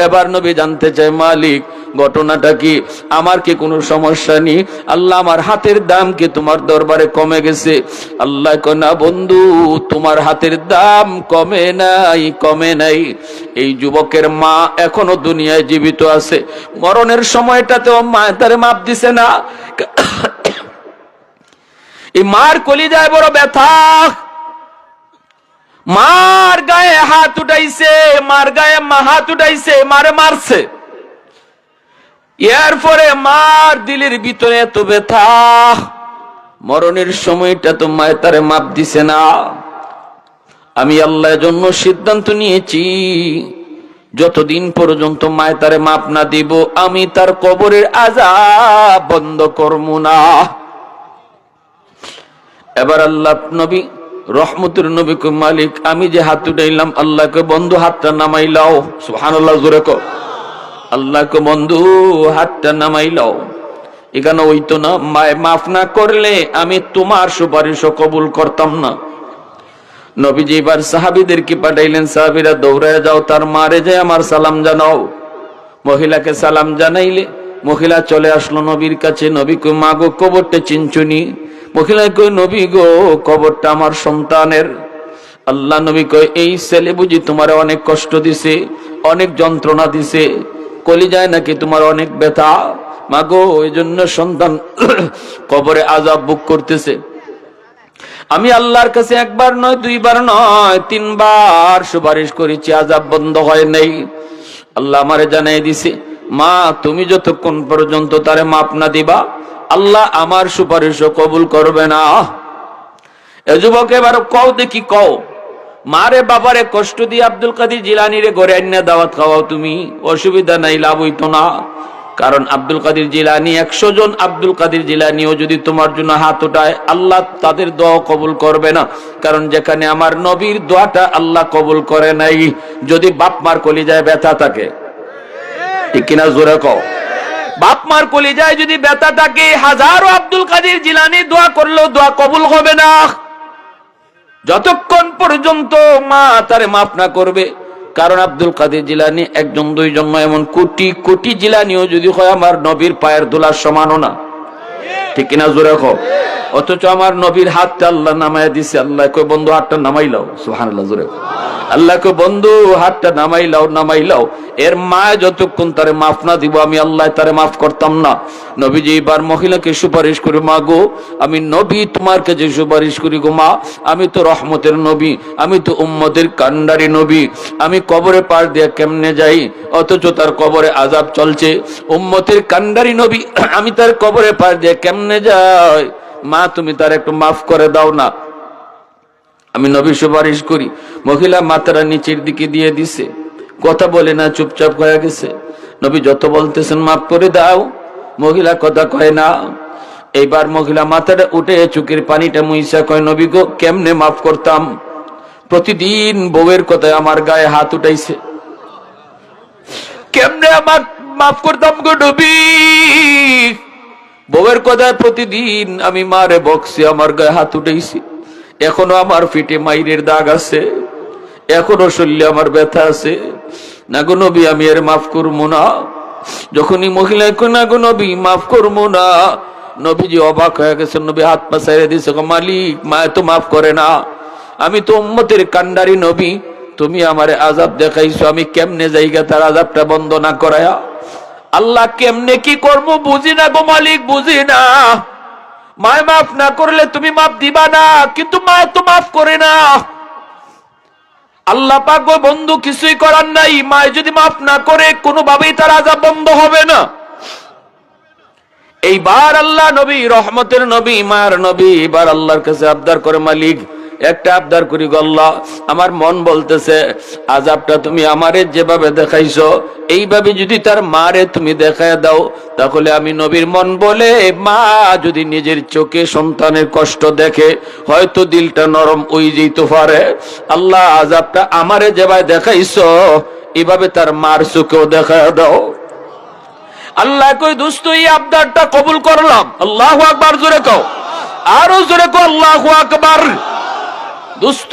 এবার নবী জানতে চায়, মালিক ঘটনাটা কি, আমার কি কোনো সমস্যা নেই? আল্লাহ আমার হাতের দাম কি তোমার দরবারে কমে গেছে? আল্লাহ কয়, না বন্ধু, তোমার হাতের দাম কমে নাই, কমে নাই। এই যুবকের মা এখনো দুনিয়ায় জীবিত আছে, মরণের সময়টাতেও মা তারে মাপ দিছে না। এই মার কলিজায় বড় ব্যথা, মার গায়ে হাত উঠাইছে, মার গায়ে মা হাত উঠাইছে, মারে মারছে। এরপরে মার দিলের ভিতরে এত ব্যথা, মরণের সময়টা তো মায় তারে মাপ দিছে না। আমি আল্লাহর জন্য সিদ্ধান্ত নিয়েছি, যতদিন পর্যন্ত মায় তারে মাপ না দিব আমি তার কবরের আযাব বন্ধ করব না। এবার আল্লাহ নবী রহমতের নবী কো মালিক, আমি যে হাত উঠাইলাম, আল্লাহকে বন্ধু হাতটা নামাইলাও। সুবহানাল্লাহ, জোরে কও। আল্লাহকে বন্ধু হাতটা নামাইলাও। এখানে হইতো না, মায় মাফ না করলে আমি তোমার সুপারিশও কবুল করতাম না। নবীজি এবার সাহাবীদেরকে পাঠাইলেন, সাহাবীরা দৌড়ায় যাও, তার মারে যে আমার সালাম জানাও। মহিলাকে সালাম জানাইলে মহিলা চলে আসলো নবীর কাছে। নবী কই, মা গো, কবরটা চিনচুনি? মহিলা কই, নবী গো, কবরটা আমার সন্তানের। আল্লাহ নবী কই, এই ছেলে বুঝি তোমার অনেক কষ্ট দিছে, অনেক যন্ত্রণা দিছে, কলিজায় নাকি তোমার অনেক ব্যথা? মাগো, এই জন্য সন্তান কবরে আযাব ভোগ করতেছে। আমি আল্লাহর কাছে একবার নয়, দুইবার নয়, তিনবার সুপারিশ করেছি, আযাব বন্ধ হয় নাই। আল্লাহ আমারে জানাই দিছে, মা তুমি যতক্ষণ পর্যন্ত তারে মাপ না দিবা আল্লাহ আমার সুপারিশও কবুল করবে না। এ যুবক, এবার কও দেখি, কও মারে বাবারে কষ্ট দিয়ে আব্দুল কাদের জিলানীরে ঘরে আইনা দাওয়াত খাওয়াও তুমি, অসুবিধা নাই, লাভ হইতো না। কারণ আব্দুল কাদের জিলানী 100 জন আব্দুল কাদের জিলানীও যদি তোমার জন্য হাত উঠায় আল্লাহ তাদের দোয়া কবুল করবে না। কারণ যেখানে আমার নবীর দোয়াটা আল্লাহ কবুল করে নাই, যদি বাপ মার কলিজায় ব্যথা থাকে, ঠিক কিনা, জোরে কও। বাপ মার কলিজায় যদি ব্যথা থাকে, হাজারো আব্দুল কাদের জিলানী দোয়া করলেও দোয়া কবুল হবে না, যতক্ষণ পর্যন্ত মা তারে মাফ না করবে। কারণ আব্দুল কাদের জিলানী একজন দুইজন নয়, এমন কোটি কোটি জিলানীও যদি হয় আমার নবীর পায়ের ধুলার সমানও না, ঠিক কিনা, জোরে কও। অথচ আমার নবীর হাতটা আল্লাহ নামায় দিছে। আল্লাহ কই, বন্ধু হাতটা নামাইলাও। সুবহানাল্লাহ, জোরে কও। আল্লাহ কই, বন্ধু হাতটা নামাইলাও, নামাইলাও। এর মা যতক্ষণ তারে মাফ না দিব আমি আল্লাহ তারে মাফ করতাম না। নবীজি এবার মহিলাকে সুপারিশ করে, মা গো, আমি নবী তোমার কাছে সুপারিশ করি গো মা, আমি তো রহমতের নবী, আমি তো উম্মতের কান্ডারি নবী, আমি কবরে পার দিয়ে কেমনে যাই, অথচ তার কবরে আযাব চলছে। উম্মতের কান্ডারি নবী, আমি তার কবরে পার দিয়ে কেমনে যাই? মা তুমি তার একটু মাফ করে দাও না। আমি নবী সুপারিশ করি। মহিলা মাথাটা নিচের দিকে দিয়ে দিছে, কথা বলে না, চুপচাপ হয়ে গেছে। নবী যত বলতেছেন মাফ করে দাও, মহিলা কথা কয় না। এইবার মহিলা মাথাটা উঠে চোখের পানিটা মুইসা কয়, নবী গো, কেমনে মাফ করতাম? প্রতিদিন বউয়ের কথায় আমার গায়ে হাত উঠাইছে, কেমনে আমার মাফ করতাম গো নবী? বউয়ের কথায় প্রতিদিন আমি মারে বকছি, আমার গায়ে হাত উঠাইছি, এখনো আমার ফিটে মাইরের দাগ আছে, এখনো শরীরে আমার ব্যথা আছে, না গো নবী আমি এর মাফ করবো না। যখনই মহিলা কই, না গো নবী মাফ করবো না, নবীজি অবাক হয়ে গেছেন। নবী হাত পা ছেড়ে দিয়েছে, মালিক মা তো মাফ করে না, আমি তো উম্মতের কান্ডারি নবী, তুমি আমারে আযাব দেখাইছো, আমি কেমনে জায়গা তার আযাবটা বন্ধ না করায়া? আল্লাহ কেমনে কি করবো বুঝি না গো মালিক, বুঝি না। মায় মাফ না করলে তুমি মাফ দিবা না, কিন্তু মা তো মাফ করে না। আল্লাহ পাক গো বন্ধু, কিছুই করার নাই, মায় যদি মাফ না করে কোনোভাবেই তার আযাব বন্ধ হবে না। এইবার আল্লাহ নবী, রহমতের নবী, মায়ের নবী, এবার আল্লাহর কাছে আবদার করে, মালিক একটা আবদার করি গো আল্লাহ, আমার মন বলতেছে আযাবটা তুমি আমারে যেভাবে দেখাইছো এইভাবে যদি তার মারে তুমি দেখায় দাও, তাহলে আমি নবীর মন বলে, মা যদি নিজের চোখে সন্তানের কষ্ট দেখে হয়তো দিলটা নরম হয়ে যেতে পারে। আল্লাহ আযাবটা আমারে যেভাবে দেখাইছো এভাবে তার মার চোখেও দেখায় দাও। আল্লাহ কই, দোস্ত এই আবদারটা কবুল করলাম। আল্লাহু আকবার, জোরে কও, আরো জোরে কও, আল্লাহু আকবার। দোস্ত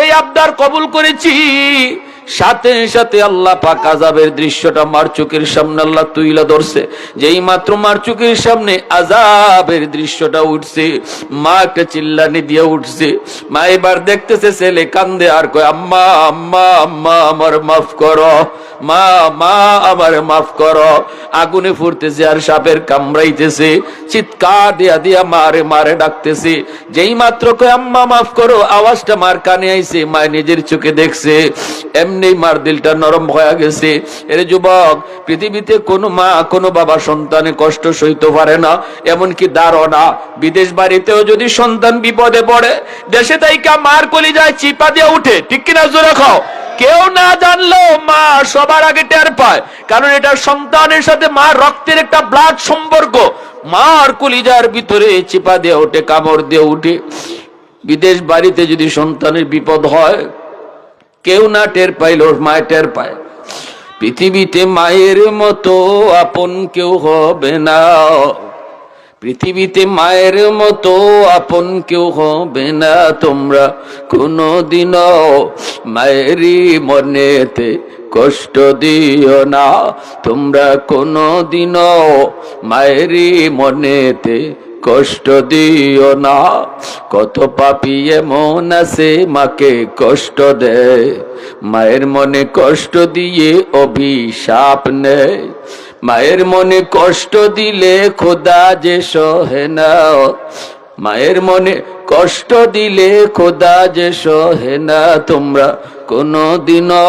এই আবদার কবুল করেছি। সাথে সাথে আল্লাহ পাক আযাবের দৃশ্যটা মার চোখের সামনে আল্লাহ তুইলা ধরছে। যেই মাত্র মার চোখের সামনে আযাবের দৃশ্যটা উঠছে, মা একটা চিল্লানি দিয়ে উঠছে। মা এবার দেখতেছে ছেলে কান্দে আর কয়, আম্মা আম্মা আম্মা আমার মাফ করো। মা মা আমারে মাফ করো। আগুনে ফুটতেছে আর সাপের কামড়াইতেছে, চিৎকার দিয়া দিয়া মারে মারে ডাকতেছে। যেই মাত্র কয় আম্মা মাফ করো, আওয়াজটা মার কানে আইছে, মা নিজের চোখে দেখছে, এমনি মার দিলটা নরম হয়ে গেছে। এর যুবক, পৃথিবীতে কোনো মা কোনো বাবা সন্তানের কষ্ট সইতে পারে না, এমনকি দাঁড়ো না। বিদেশ বাড়িতেও যদি সন্তান বিপদে পড়ে, দেশে তাইকা মার কলিজায় চিপা দিয়ে উঠে, ঠিক কিনা জোরে খাও। কেউ না জানলেও মা সবার আগে টের পায়, কারণ এটা সন্তানের সাথে মার রক্তের একটা ব্লাড সম্পর্ক। মার কলিজার ভিতরে চিপা দিয়ে ওঠে, কামড় দিয়ে উঠে। বিদেশ বাড়িতে যদি সন্তানের বিপদ হয়, কেউ না টের পাইল, মা টের পায়। পৃথিবীতে মায়ের মতো আপন কেউ হবে না, পৃথিবীতে মায়ের মতো আপন কেউ হবে না। তোমরা কোনদিনও মায়েরই মনেতে কষ্ট দিও না, তোমরা কোনদিনও মায়েরই মনেতে কষ্ট দিও না। কত পাপী এমন আছে মাকে কষ্ট দেয়, মায়ের মনে কষ্ট দিয়ে অভিশাপ নেয়। মায়ের মনে কষ্ট দিলে খোদা যে সহে না, মায়ের মনে কষ্ট দিলে খোদা যে সহে না। তোমরা কোনদিনও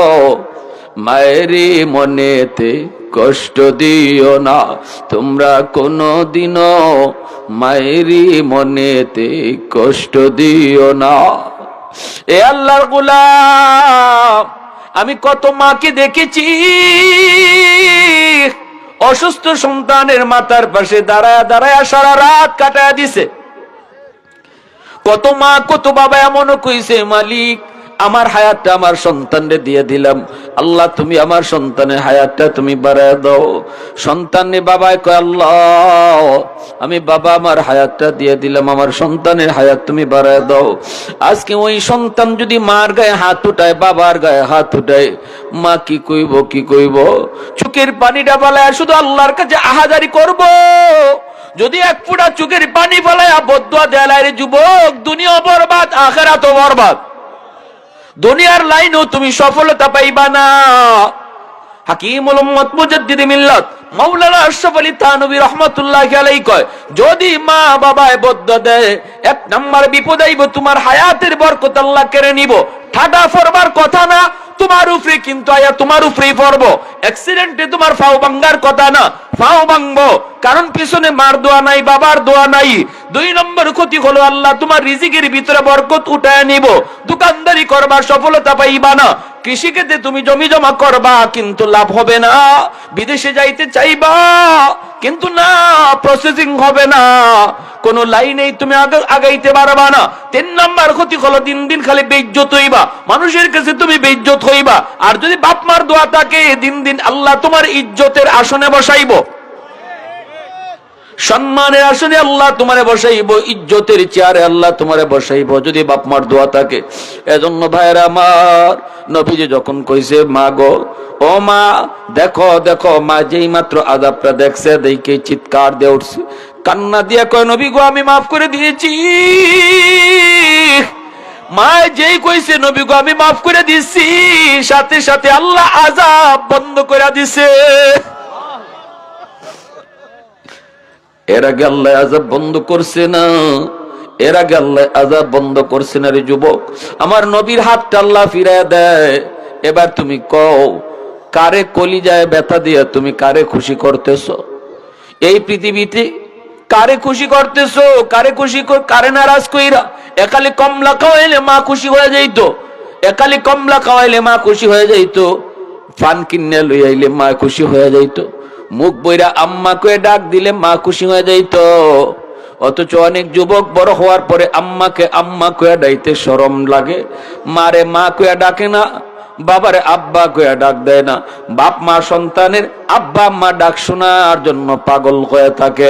মায়েরই মনেতে কষ্ট দিও না, তোমরা কোনদিনও মায়েরই মনেতে কষ্ট দিও না। এ আল্লাহর গোলাম, আমি কত মাকে দেখেছি অসুস্থ সন্তানের মাথার পাশে দাঁড়ায় দাঁড়ায় সারা রাত কাটায় দিছে। কত মা কত বাবা এমনও কইছে, মালিক আমার হায়াতটা আমার সন্তানরে দিয়ে দিলাম, আল্লাহ তুমি আমার সন্তানের হায়াতটা তুমি বাড়ায় দাও। সন্তানের বাবায় কয়, আল্লাহ আমি বাবা আমার হায়াতটা দিয়ে দিলাম, আমার সন্তানের হায়াত তুমি বাড়ায় দাও। আজকে ওই সন্তান যদি মার গায়ে হাত উঠায়, বাবার গায়ে হাত উঠায়, মা কি কইব কি কইব? চোখের পানিটা বালায় শুধু আল্লাহর কাছে আহাজারি করব। যদি এক ফোঁটা চোখের পানি ফেলায় বদুয়া দেয়, রে যুবক, দুনিয়া বরবাদ আখিরাতও বরবাদ, দুনিয়ার লাইনেও তুমি সফলতা পাইবা না। হাকিমুল উম্মত মুজাদ্দিদ মিল্লাত মাওলানা আশরাফ আলী থানভী রাহমাতুল্লাহি আলাইহি কয়, যদি মা বাবায় বদুয়া দেয়, এক নাম্বার বিপদ আইব, তোমার হায়াতের বরকত আল্লাহ কেড়ে নিব। ঠাডা ফরবার কথা না, তোমার উপরে কিন্তু আয়া তোমার উপরেই পড়বো। অ্যাক্সিডেন্টে তোমার ফাও ভাঙ্গার কথা না, ফাও ভাঙবো, কারণ পিছনে মার দোয়া নাই, বাবার দোয়া নাই। দুই নম্বর ক্ষতি হলো আল্লাহ তোমার রিজিকের ভিতরে বরকত উঠায় নিব। দোকানদারি করবা, সফলতা পাইবা না। কৃষিক্ষেত্রে তুমি জমি জমা করবা, কিন্তু লাভ হবে না। বিদেশে যাইতে চাইবা, কিন্তু না, প্রসেসিং হবে না, কোন লাইনেই তুমি আগাইতে পারবা না। তিন নম্বর ক্ষতি হলো দিন দিন খালি বেইজ্জত হইবা, মানুষের কাছে তুমি বেইজ্জত হইবা। আর যদি বাপ মার দোয়া থাকে, দিন দিন আল্লাহ তোমার ইজ্জতের আসনে বসাইব, সম্মানের আসনে আল্লাহ তোমারে বসাইব, ইজ্জতের চেয়ারে আল্লাহ তোমারে বসাইব, যদি বাপ মার দোয়া থাকে। এজন্য ভাইরা আমার, নবীজি যখন কইছে মা গো, ও মা দেখো দেখো, মা যেই মাত্র আযাবটা দেখছে, দেখে চিৎকার দিয়ে উঠছে, কান্না দিয়ে কয়, নবী গো আমি মাফ করে দিয়েছি। মা যেই কইছে নবী গো আমি মাফ করে দিছি, সাথে সাথে আল্লাহ আযাব বন্ধ করে দিছে। এর আগে আল্লাহ আযাব বন্ধ করছে না, এর আগে আল্লাহ আযাব বন্ধ করছে না। রে যুবক, আমার নবীর হাতটা আল্লাহ ফিরায় দেয়। এবার তুমি কও, কারে কলিজায় ব্যথা দিয়া তুমি কারে খুশি করতেছো? এই পৃথিবীতে কারে খুশি করতেছো? কারে খুশি কারে নারাজ কইরা? একালি কমলা খাওয়াইলে মা খুশি হয়ে যাইতো, একালি কমলা খাওয়াইলে মা খুশি হয়ে যাইতো, ফান কিনে লই আইলে মা খুশি হয়ে যাইতো, মুখ বইরা আম্মা কয়ে ডাক দিলে মা খুশি হয়ে যাইতো। অথচ অনেক যুবক বড় হওয়ার পরে আম্মাকে আম্মা কয়ে ডাইতে শরম লাগে, মারে মা কয়ে ডাকে না, বাবারে আব্বা কয়ে ডাক দেয় না। বাপ মা সন্তানের আব্বা আম্মা ডাক শোনার জন্য পাগল হয়ে থাকে।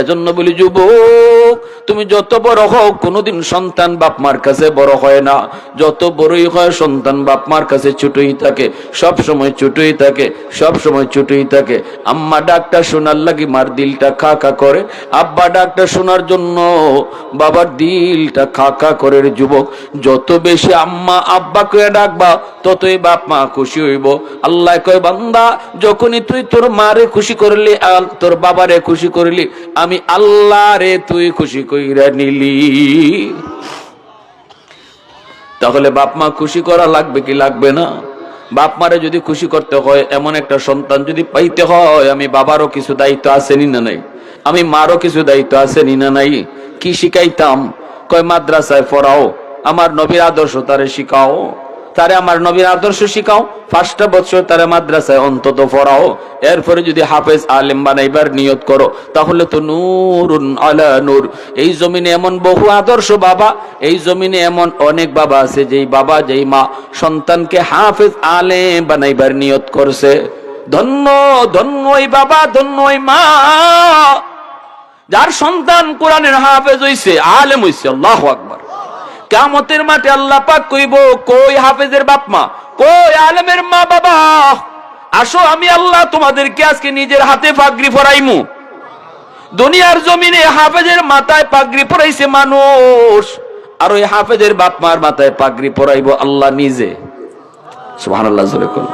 এজন্য বলি যুবক, তুমি যত বড় হও, কোনোদিন সন্তান বাপ মার কাছে বড় হয় না। যত বড়ই হয় সন্তান বাপ মার কাছে ছোটই থাকে, সব সময় ছোটই থাকে, সব সময় ছোটই থাকে। আম্মা ডাকটা শোনার লাগি মার দিলটা খা খা করে, আব্বা ডাকটা শোনার জন্য বাবার দিলটা খা খা করে। যুবক, যত বেশি আম্মা আব্বা কয়ে ডাকবা, তত কিয়ামতে বাপ মা খুশি হইব। আল্লাহ কয় বান্দা যখনই তুই তোর মারে খুশি করলি আর তোর বাবারে খুশি করলি, আমি আল্লাহ রে তুই খুশি কইরা নিলি। তাহলে বাপ মা খুশি করা লাগবে কি লাগবে না? বাপ মারে যদি খুশি করতে হয়, এমন একটা সন্তান যদি পাইতে হয়, আমি বাবারও কিছু দায়িত্ব আছে নি না নাই, আমি মারও কিছু দায়িত্ব আছে নি না নাই। কি শিখাইতাম? কয় মাদ্রাসায় পড়াও, আমার নবীর আদর্শ তারে শিখাও, তারে আমার নবীর আদর্শ শিখাও, 5টা বছর তারে মাদ্রাসায় অন্তত পড়াও। এরপরে যদি হাফেজ আলেম বানাইবার নিয়ত করো, তাহলে তো নূরুন আলা নূর। এই জমিনে এমন বহু আদর্শ বাবা, এই জমিনে এমন অনেক বাবা আছে, যেই বাবা যেই মা সন্তানকে হাফেজ আলেম বানাইবার নিয়ত করছে। ধন্য ধন্য ওই বাবা, ধন্য ওই মা, যার সন্তান কোরআনের হাফেজ হইছে, আলেম হইছে। আল্লাহু আকবার। কিয়ামতের মাঠে আল্লাহ পাক কইব, কই হাফেজের বাপ মা, কই আলেমের মা বাবা, আসো আমি আল্লাহ তোমাদেরকে আজকে নিজের হাতে পাগড়ি পরাইমু। দুনিয়ার জমিনে হাফেজের মাথায় পাগড়ি পরাইছে মানুষ, আর ওই হাফেজের বাপ মার মাথায় পাগড়ি পরাইব আল্লাহ নিজে। সুবহানাল্লাহ জোরে কোন।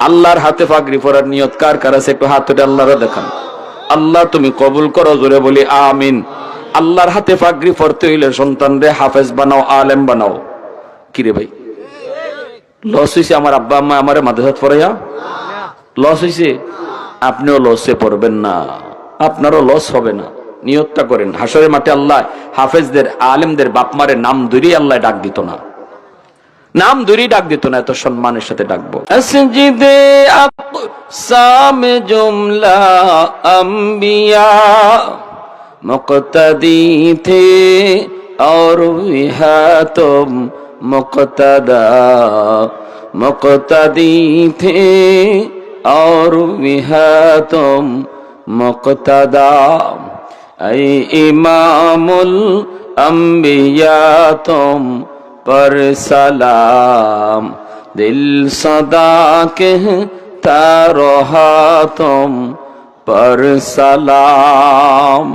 আল্লাহর হাতে পাগড়ি পরার নিয়ত কার কার আছে? একটু হাত উঠে আল্লাহরে দেখান। আল্লাহ তুমি কবুল করো, জোরে বলি আমিন। আল্লাহর হাতে পাগড়ি পরতে হইলে সন্তান রে হাফেজ বানাও, আলেম বানাও। কিরে ভাই, লস হইছে আমার আব্বা আম্মা আমারে মাদ্রাসাত পড়াইয়া? লস হইছে? আপনিও লসে পড়বেন না, আপনারও লস হবে না। নিয়তটা করেন, হাসরের মাঠে আল্লাহ হাফেজদের আলেমদের বাপ মারের নাম ধরে আল্লাহ ডাক দিত না, নাম ধরে ডাক দিত না, এত সম্মানের সাথে ডাকবো। আসজিদে আকসাম জুমলা আম্বিয়া मुक़्तदी थे और विहा तुम मुक़्तदा, मुक़्तदी थे और विहा तुम मुक़्तदा। ऐ इमामुल अंबिया तुम पर सलाम, दिल सदा कहता रहा तुम पर सलाम।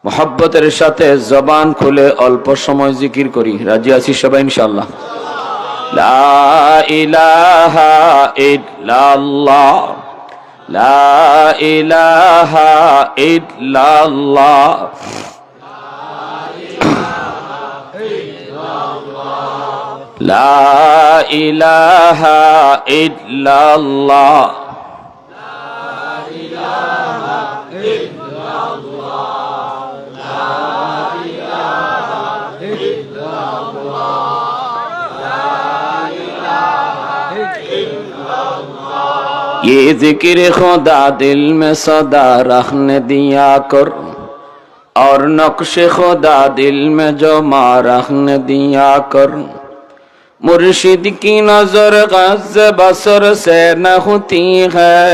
मोहब्बतेर साथे जबान खुले अल्प समय जिकिर करी। राजी आছি সবাই ইনশাআল্লাহ? লা ইলাহা ইল্লাল্লাহ, লা ইলাহা ইল্লাল্লাহ, লা ইলাহা ইল্লাল্লাহ, ये जिक्र खुदा दिल में सदा रखने दिया कर, और नक्श खुदा दिल में जो मां रखने दिया कर। मुर्शिद की नजर गज़ बसर से न होती है,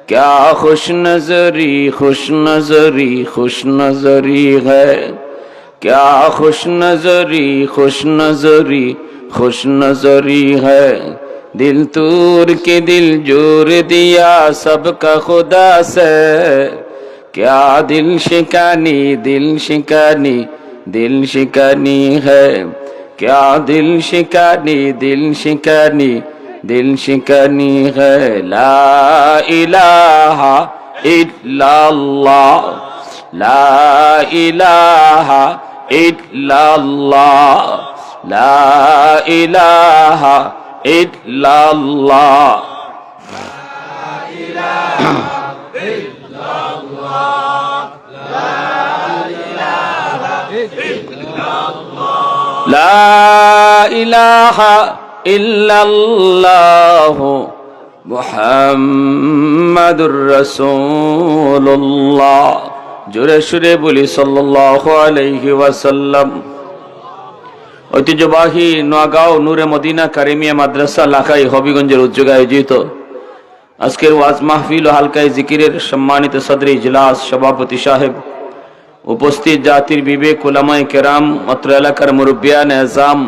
क्या खुश नजरी खुश नजरी खुश नजरी है, क्या खुश नजरी खुश नजरी खुश नजरी है। दिल तूर के दिल जोर दिया सबका खुदा से, क्या दिल शिकानी दिल शिकानी दिल शिकानी है, क्या दिल शिकानी दिल शिकानी दिल शिकानी है। ला इलाहा इल्लल्लाह, ला इलाहा इल्लल्लाह, ला इलाहा इल्लल्लाह, ला इलाहा इल्लल्लाह, ला इलाहा इल्लल्लाह मुहम्मदुर रसूलुल्लाह। জোরে সুরে বলি সাল্লাল্লাহু আলাইহি ওয়াসাল্লাম। ঐতিহ্যবাহী নোয়াগাঁও নূরে মদিনা কারিমিয়া মাদ্রাসা লাখাই হবিগঞ্জের উদ্যোগে আয়োজিত আজকের ওয়াজ মাহফিল ও হালকায় জিকিরের সম্মানিত সদরে ইজলাস সভাপতি সাহেব, উপস্থিত জাতির বিবেক উলামায়ে কেরাম, অত্র এলাকার মুরব্বিয়ান এজাম,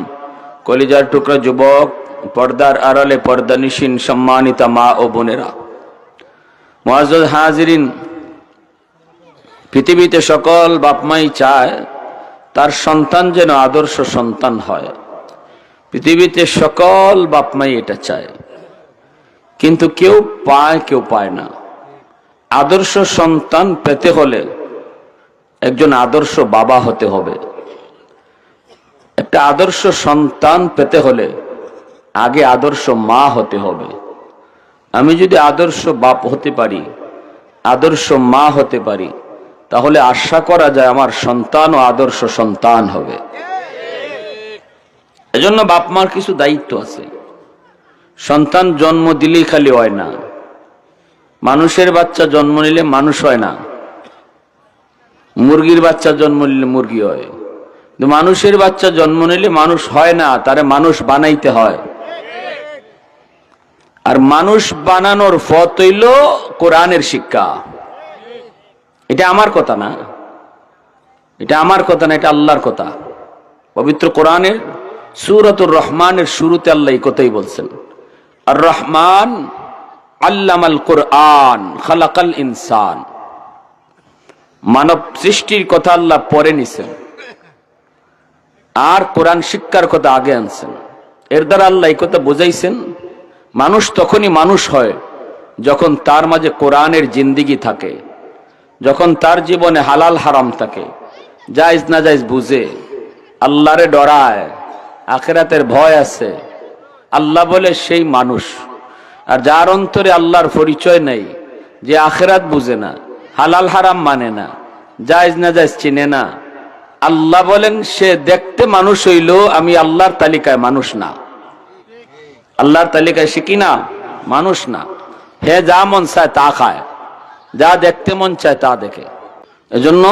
কলিজার টুকরা যুবক, পর্দার আড়ালে পর্দানিশীন সম্মানিতা মা ও বোনেরা, মুআজ্জাজ হাজিরিন, পৃথিবীতে সকল বাপমাই চায় তার সন্তান যেন আদর্শ সন্তান হয়। পৃথিবীতে সকল বাপ মাই এটা চায়, কিন্তু কেউ পায় কেউ পায় না। আদর্শ সন্তান পেতে হলে একজন আদর্শ বাবা হতে হবে। একটা আদর্শ সন্তান পেতে হলে আগে আদর্শ মা হতে হবে। আমি যদি আদর্শ বাপ হতে পারি, আদর্শ মা হতে পারি, তাহলে আশা করা যায় আমার সন্তানও আদর্শ সন্তান হবে। এজন্য বাপ মার কিছু দায়িত্ব আছে। সন্তান জন্ম দিলেই খালি হয় না, মানুষের বাচ্চা জন্ম নিলে মানুষ হয় না, মুরগির বাচ্চা জন্ম নিলে মুরগি হয়, কিন্তু মানুষের বাচ্চা জন্ম নিলে মানুষ হয় না, তারে মানুষ বানাইতে হয়। আর মানুষ বানানোর পথ হইল কোরআনের শিক্ষা। এটা আমার কথা না, এটা আমার কথা না, এটা আল্লাহর কথা। পবিত্র কোরআনের সূরাতুর রহমানের শুরুতে আল্লাহ এই কথাই বলছেন, আর রহমান আল্লামাল কোরআন খালাকাল ইনসান। মানব সৃষ্টির কথা আল্লাহ পরে নিছেন, আর কোরআন শিক্ষার কথা আগে আনছেন। এর দ্বারা আল্লাহ এই কথা বুঝাইছেন, মানুষ তখনই মানুষ হয় যখন তার মাঝে কোরআনের জিন্দিগি থাকে, যখন তার জীবনে হালাল হারাম থাকে, জায়েজ না জায়েজ বুঝে, আল্লাহরে ডরায়, আখিরাতের ভয় আছে। আল্লাহ বলে সেই মানুষ। আর যার অন্তরে আল্লাহর পরিচয় নেই, যে আখিরাত বুঝে না, হালাল হারাম মানে না, জায়েজ না জায়েজ চিনে না, আল্লাহ বলেন সে দেখতে মানুষ হইল, আমি আল্লাহর তালিকায় মানুষ না, আল্লাহর তালিকায় সে কি না, মানুষ না। হে যা মন চায় তা খায়, যা দেখতে মন চায় তা দেখে। এজন্য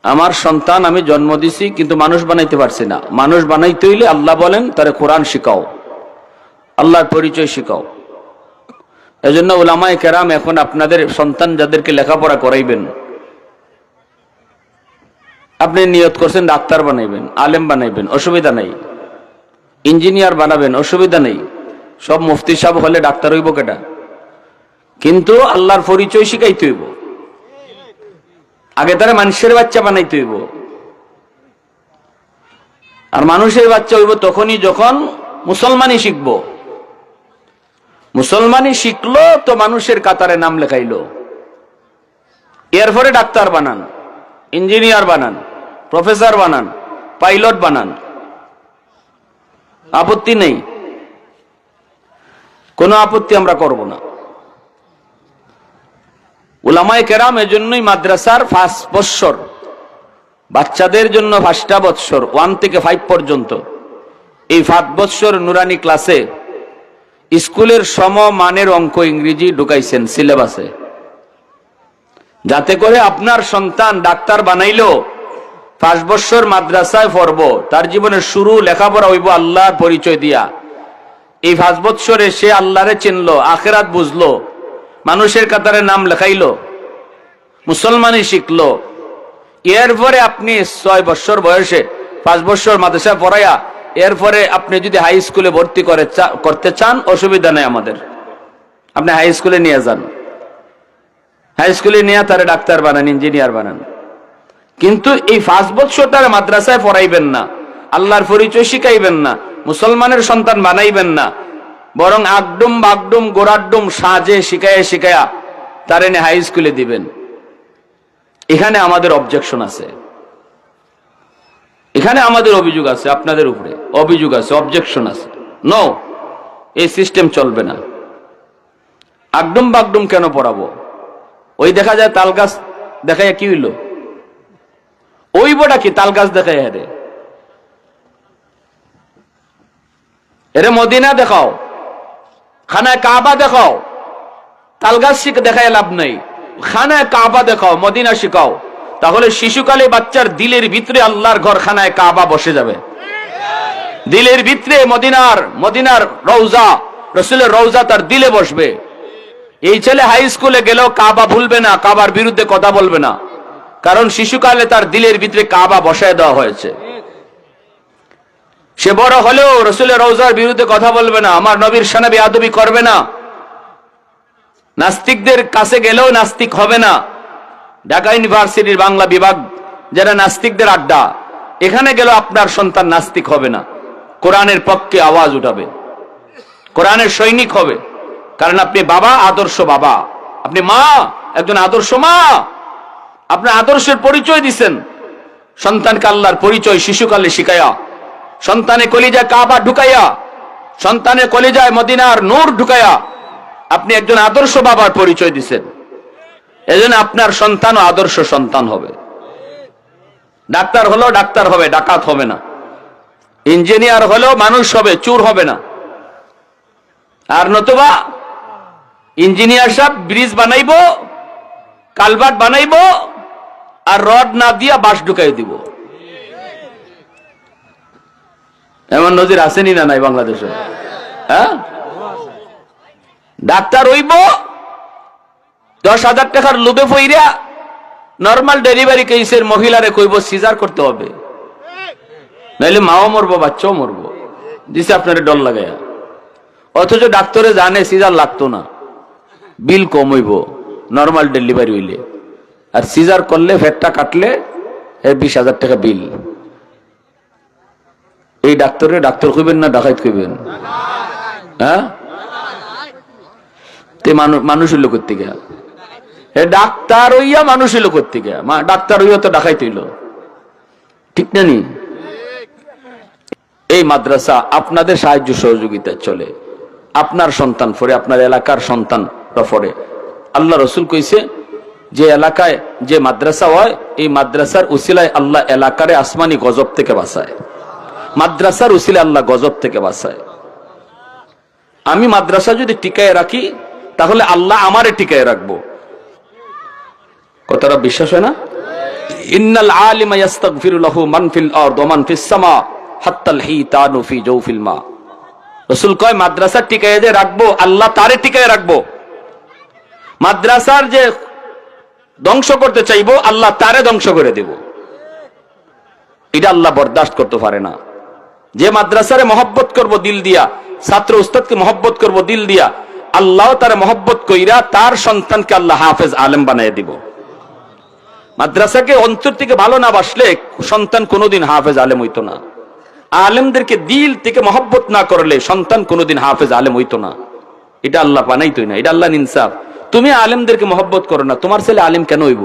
আমার সন্তান আমি জন্ম দিছি, কিন্তু মানুষ বানাইতে পারছি না। মানুষ বানাইতে হইলে আল্লাহ বলেন তারে কোরআন শিখাও, আল্লাহর পরিচয় শিখাও। এজন্য উলামায়ে কেরাম এখন আপনাদের সন্তান যাদেরকে লেখাপড়া করাইবেন, আপনি নিয়ত করছেন ডাক্তার বানাইবেন, আলেম বানাইবেন, অসুবিধা নেই। ইঞ্জিনিয়ার বানাবেন, অসুবিধা নেই। সব মুফতি সাহেব হলে ডাক্তার হইব কেটা? কিন্তু আল্লাহর পরিচয় শিখাইতে হইব। আগে তারা মানুষের বাচ্চা বানাইতে হইব। আর মানুষের বাচ্চা হইব তখনই যখন মুসলমানই শিখব। মুসলমানই শিখলো তো মানুষের কাতারে নাম লেখাইলো। এরপরে ডাক্তার বানান, ইঞ্জিনিয়ার বানান, প্রফেসর বানান, পাইলট বানান, আপত্তি নেই, কোনো আপত্তি আমরা করব না। উলামায়ে কেরাম এজন্যই মাদ্রাসার 5 বৎসর, বাচ্চাদের জন্য 5টা বৎসর 1 থেকে 5 পর্যন্ত, এই 5 বৎসর নুরানি ক্লাসে স্কুলের সমমানের অঙ্ক ইংরেজি ঢুকাইছেন সিলেবাসে, যাতে করে আপনার সন্তান ডাক্তার বানাইলো 5 বৎসর মাদ্রাসায় পড়ব, তার জীবনের শুরু লেখাপড়া হইব আল্লাহর পরিচয় দিয়া। এই 5 বৎসরে সে আল্লাহরে চিনলো, আখিরাত বুঝলো, মানুষের কাতারে নাম লেখাইলো, মুসলমানই শিখলো। এরপরে আপনি 6 বৎসর বয়সে 5 বৎসর মাদ্রাসায় পড়াইয়া এরপরে আপনি যদি হাই স্কুলে ভর্তি করতে চান, অসুবিধা নেই আমাদের। আপনি হাই স্কুলে নিয়ে যান, হাই স্কুলে নিয়ে তারা ডাক্তার বানান, ইঞ্জিনিয়ার বানান। কিন্তু এই 5 বৎসর তারা মাদ্রাসায় পড়াইবেন না, আল্লাহর পরিচয় শিখাইবেন না, মুসলমানের সন্তান বানাইবেন না, বরং আগডুম বাগডুম গোড়াডুম সাজে শিখাইয়া শিখাইয়া তার এনে হাই স্কুলে দিবেন। এখানে আমাদের অবজেকশন আছে, এখানে আমাদের অভিযোগ আছে, আপনাদের উপরে অভিযোগ আছে, অবজেকশন আছে। নো, এই সিস্টেম চলবে না। আগডুম বাগডুম কেন পড়াবো? ওই দেখা যায় তাল গাছ দেখাইয়া কি হইল? ওই বড়া কি তাল গাছ দেখাইয়া? এরে মদিনা দেখাও, খানায় কাবা দেখাও, তাল গাছ দেখায় লাভ নেই। খানায় কাবা দেখাও, মদিনা শিখাও, তাহলে শিশুকালে বাচ্চার দিলের ভিতরে আল্লাহর ঘর খানায় কাবা বসে যাবে। দিলের ভিতরে মদিনার রওজা, রাসূলের রওজা তার দিলে বসবে। এই ছেলে হাই স্কুলে গেলেও কাবা ভুলবে না, কাবার বিরুদ্ধে কথা বলবে না, কারণ শিশুকালে তার দিলের ভিতরে কাবা বসায় দেওয়া হয়েছে। সে বড় হলেও রাসূলের রওজার বিরুদ্ধে কথা বলবে না, আমার নবীর শানে বেয়াদবি করবে না, নাস্তিকদের কাছে গেলেও নাস্তিক হবে না। ঢাকা ইউনিভার্সিটির বাংলা বিভাগ, যারা নাস্তিকদের আড্ডা, এখানে গেলেও আপনার সন্তান নাস্তিক হবে না। কোরআনের পক্ষে আওয়াজ উঠাবে, কোরআনের সৈনিক হবে। কারণ আপনি বাবা, আদর্শ বাবা, আপনি মা, একজন আদর্শ মা, আপনার আদর্শের পরিচয় দিচ্ছেন সন্তানকে, আল্লাহর পরিচয় শিশুকালে শিখাইয়া, সন্তানে কলিজায় কাবা ঢুকাইয়া, সন্তানের কলিজায় মদিনার নূর ঢুকাইয়া আপনি একজন আদর্শ বাবার পরিচয় দিচ্ছেন। এজন্য আপনার সন্তানও আদর্শ সন্তান হবে। ডাক্তার হলো ডাক্তার হবে, ডাকাত হবে না। ইঞ্জিনিয়ার হলেও মানুষ হবে, চোর হবে না। আর নতুবা ইঞ্জিনিয়ার সাহেব ব্রিজ বানাইবো, কালভার্ট বানাইবো, আর রড না দিয়া বাঁশ ঢুকাই দিব। এমন নজির আসেনি না নাই বাংলাদেশে? হ্যাঁ, ডাক্তার হইব 10,000 টাকার লোভে পইরা নর্মাল ডেলিভারি কেসের মহিলারে কইব সিজার করতে হবে, নাইলে মাও মরবো, বাচ্চাও মরবো, দিছে আপনার ডর লাগাইয়া। অথচ ডাক্তারে জানে সিজার লাগতো না, বিল কম হইব নর্মাল ডেলিভারি হইলে, আর সিজার করলে ফেটটা কাটলে 20,000 টাকা বিল। এই ডাক্তারে ডাক্তার কইবেন না ডাকাইত কইবেন? হ্যাঁ, মানুষ হইল করতে গিয়া, ডাক্তার হইয়া মানুষ হইল করতে গিয়া, ডাক্তার হইয়া তো ডাকাইত হইল, ঠিক না নি? এই মাদ্রাসা আপনাদের সাহায্য সহযোগিতা চলে, আপনার সন্তান পড়ে, আপনার এলাকার সন্তানরা পড়ে। আল্লাহ রসুল কইছে যে এলাকায় যে মাদ্রাসা হয়, এই মাদ্রাসার উসিলায় আল্লাহ এলাকারে আসমানি গজব থেকে বাঁচায়, মাদ্রাসার উসিলায় আল্লাহ গজব থেকে বাঁচায়। আমি মাদ্রাসা যদি টিকায় রাখি তাহলে আল্লাহ আমারে টিকায় রাখবো। কথাটা বিশ্বাস হয় না? ইন্নাল আলিমা ইস্তাগফিরু লাহু মান ফিল আরদ ওয়া মান ফিস সামা হাত্তাল হিতানু ফি জাওফিল মা। রাসূল কয় মাদ্রাসা টিকায় যে রাখবো, আল্লাহ তারে টিকায় রাখবো। মাদ্রাসার যে ধ্বংস করতে চাইবো, আল্লাহ তারে ধ্বংস করে দেব। এটা আল্লাহ বরদাস্ত করতে পারে না। যে মাদ্রাসারে মহব্বত করব দিল দিয়া, ছাত্র উস্তাদকে মহব্বত করব দিল দিয়া, আল্লাহ তারে মহব্বত কইরা তার সন্তানকে আল্লাহ হাফেজ আলেম বানিয়ে দিব। মাদ্রাসাকে অন্তর থেকে ভালো না বাসলে সন্তান কোনোদিন হাফেজ আলেম হইতো না। আলেমদেরকে দিল থেকে মহব্বত না করলে সন্তান কোনোদিন হাফেজ আলেম হইতো না। এটা আল্লাহ বানাইতোই না, এটা আল্লাহ ইনসাফ। তুমি আলেমদেরকে মহব্বত করো না, তোমার ছেলে আলেম কেন হইব?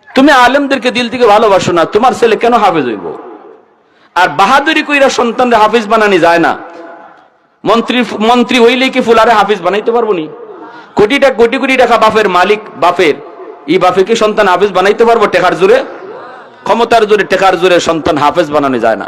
তুমি আলেমদেরকে দিল থেকে ভালোবাসো না, তোমার ছেলে কেন হাফেজ হইব? আর বাহাদুরি কইরা সন্তানরে হাফেজ বানানি যায় না। মন্ত্রী হইলে কি ফুলারে হাফেজ বানাইতে পারবো নি? কোটি কোটি টাকা বাপের মালিক, বাপের এই বাপে কি সন্তান হাফেজ বানাইতে পারবো? টেকার জোরে, ক্ষমতার জোরে, টেকার জোরে সন্তান হাফেজ বানানো যায় না।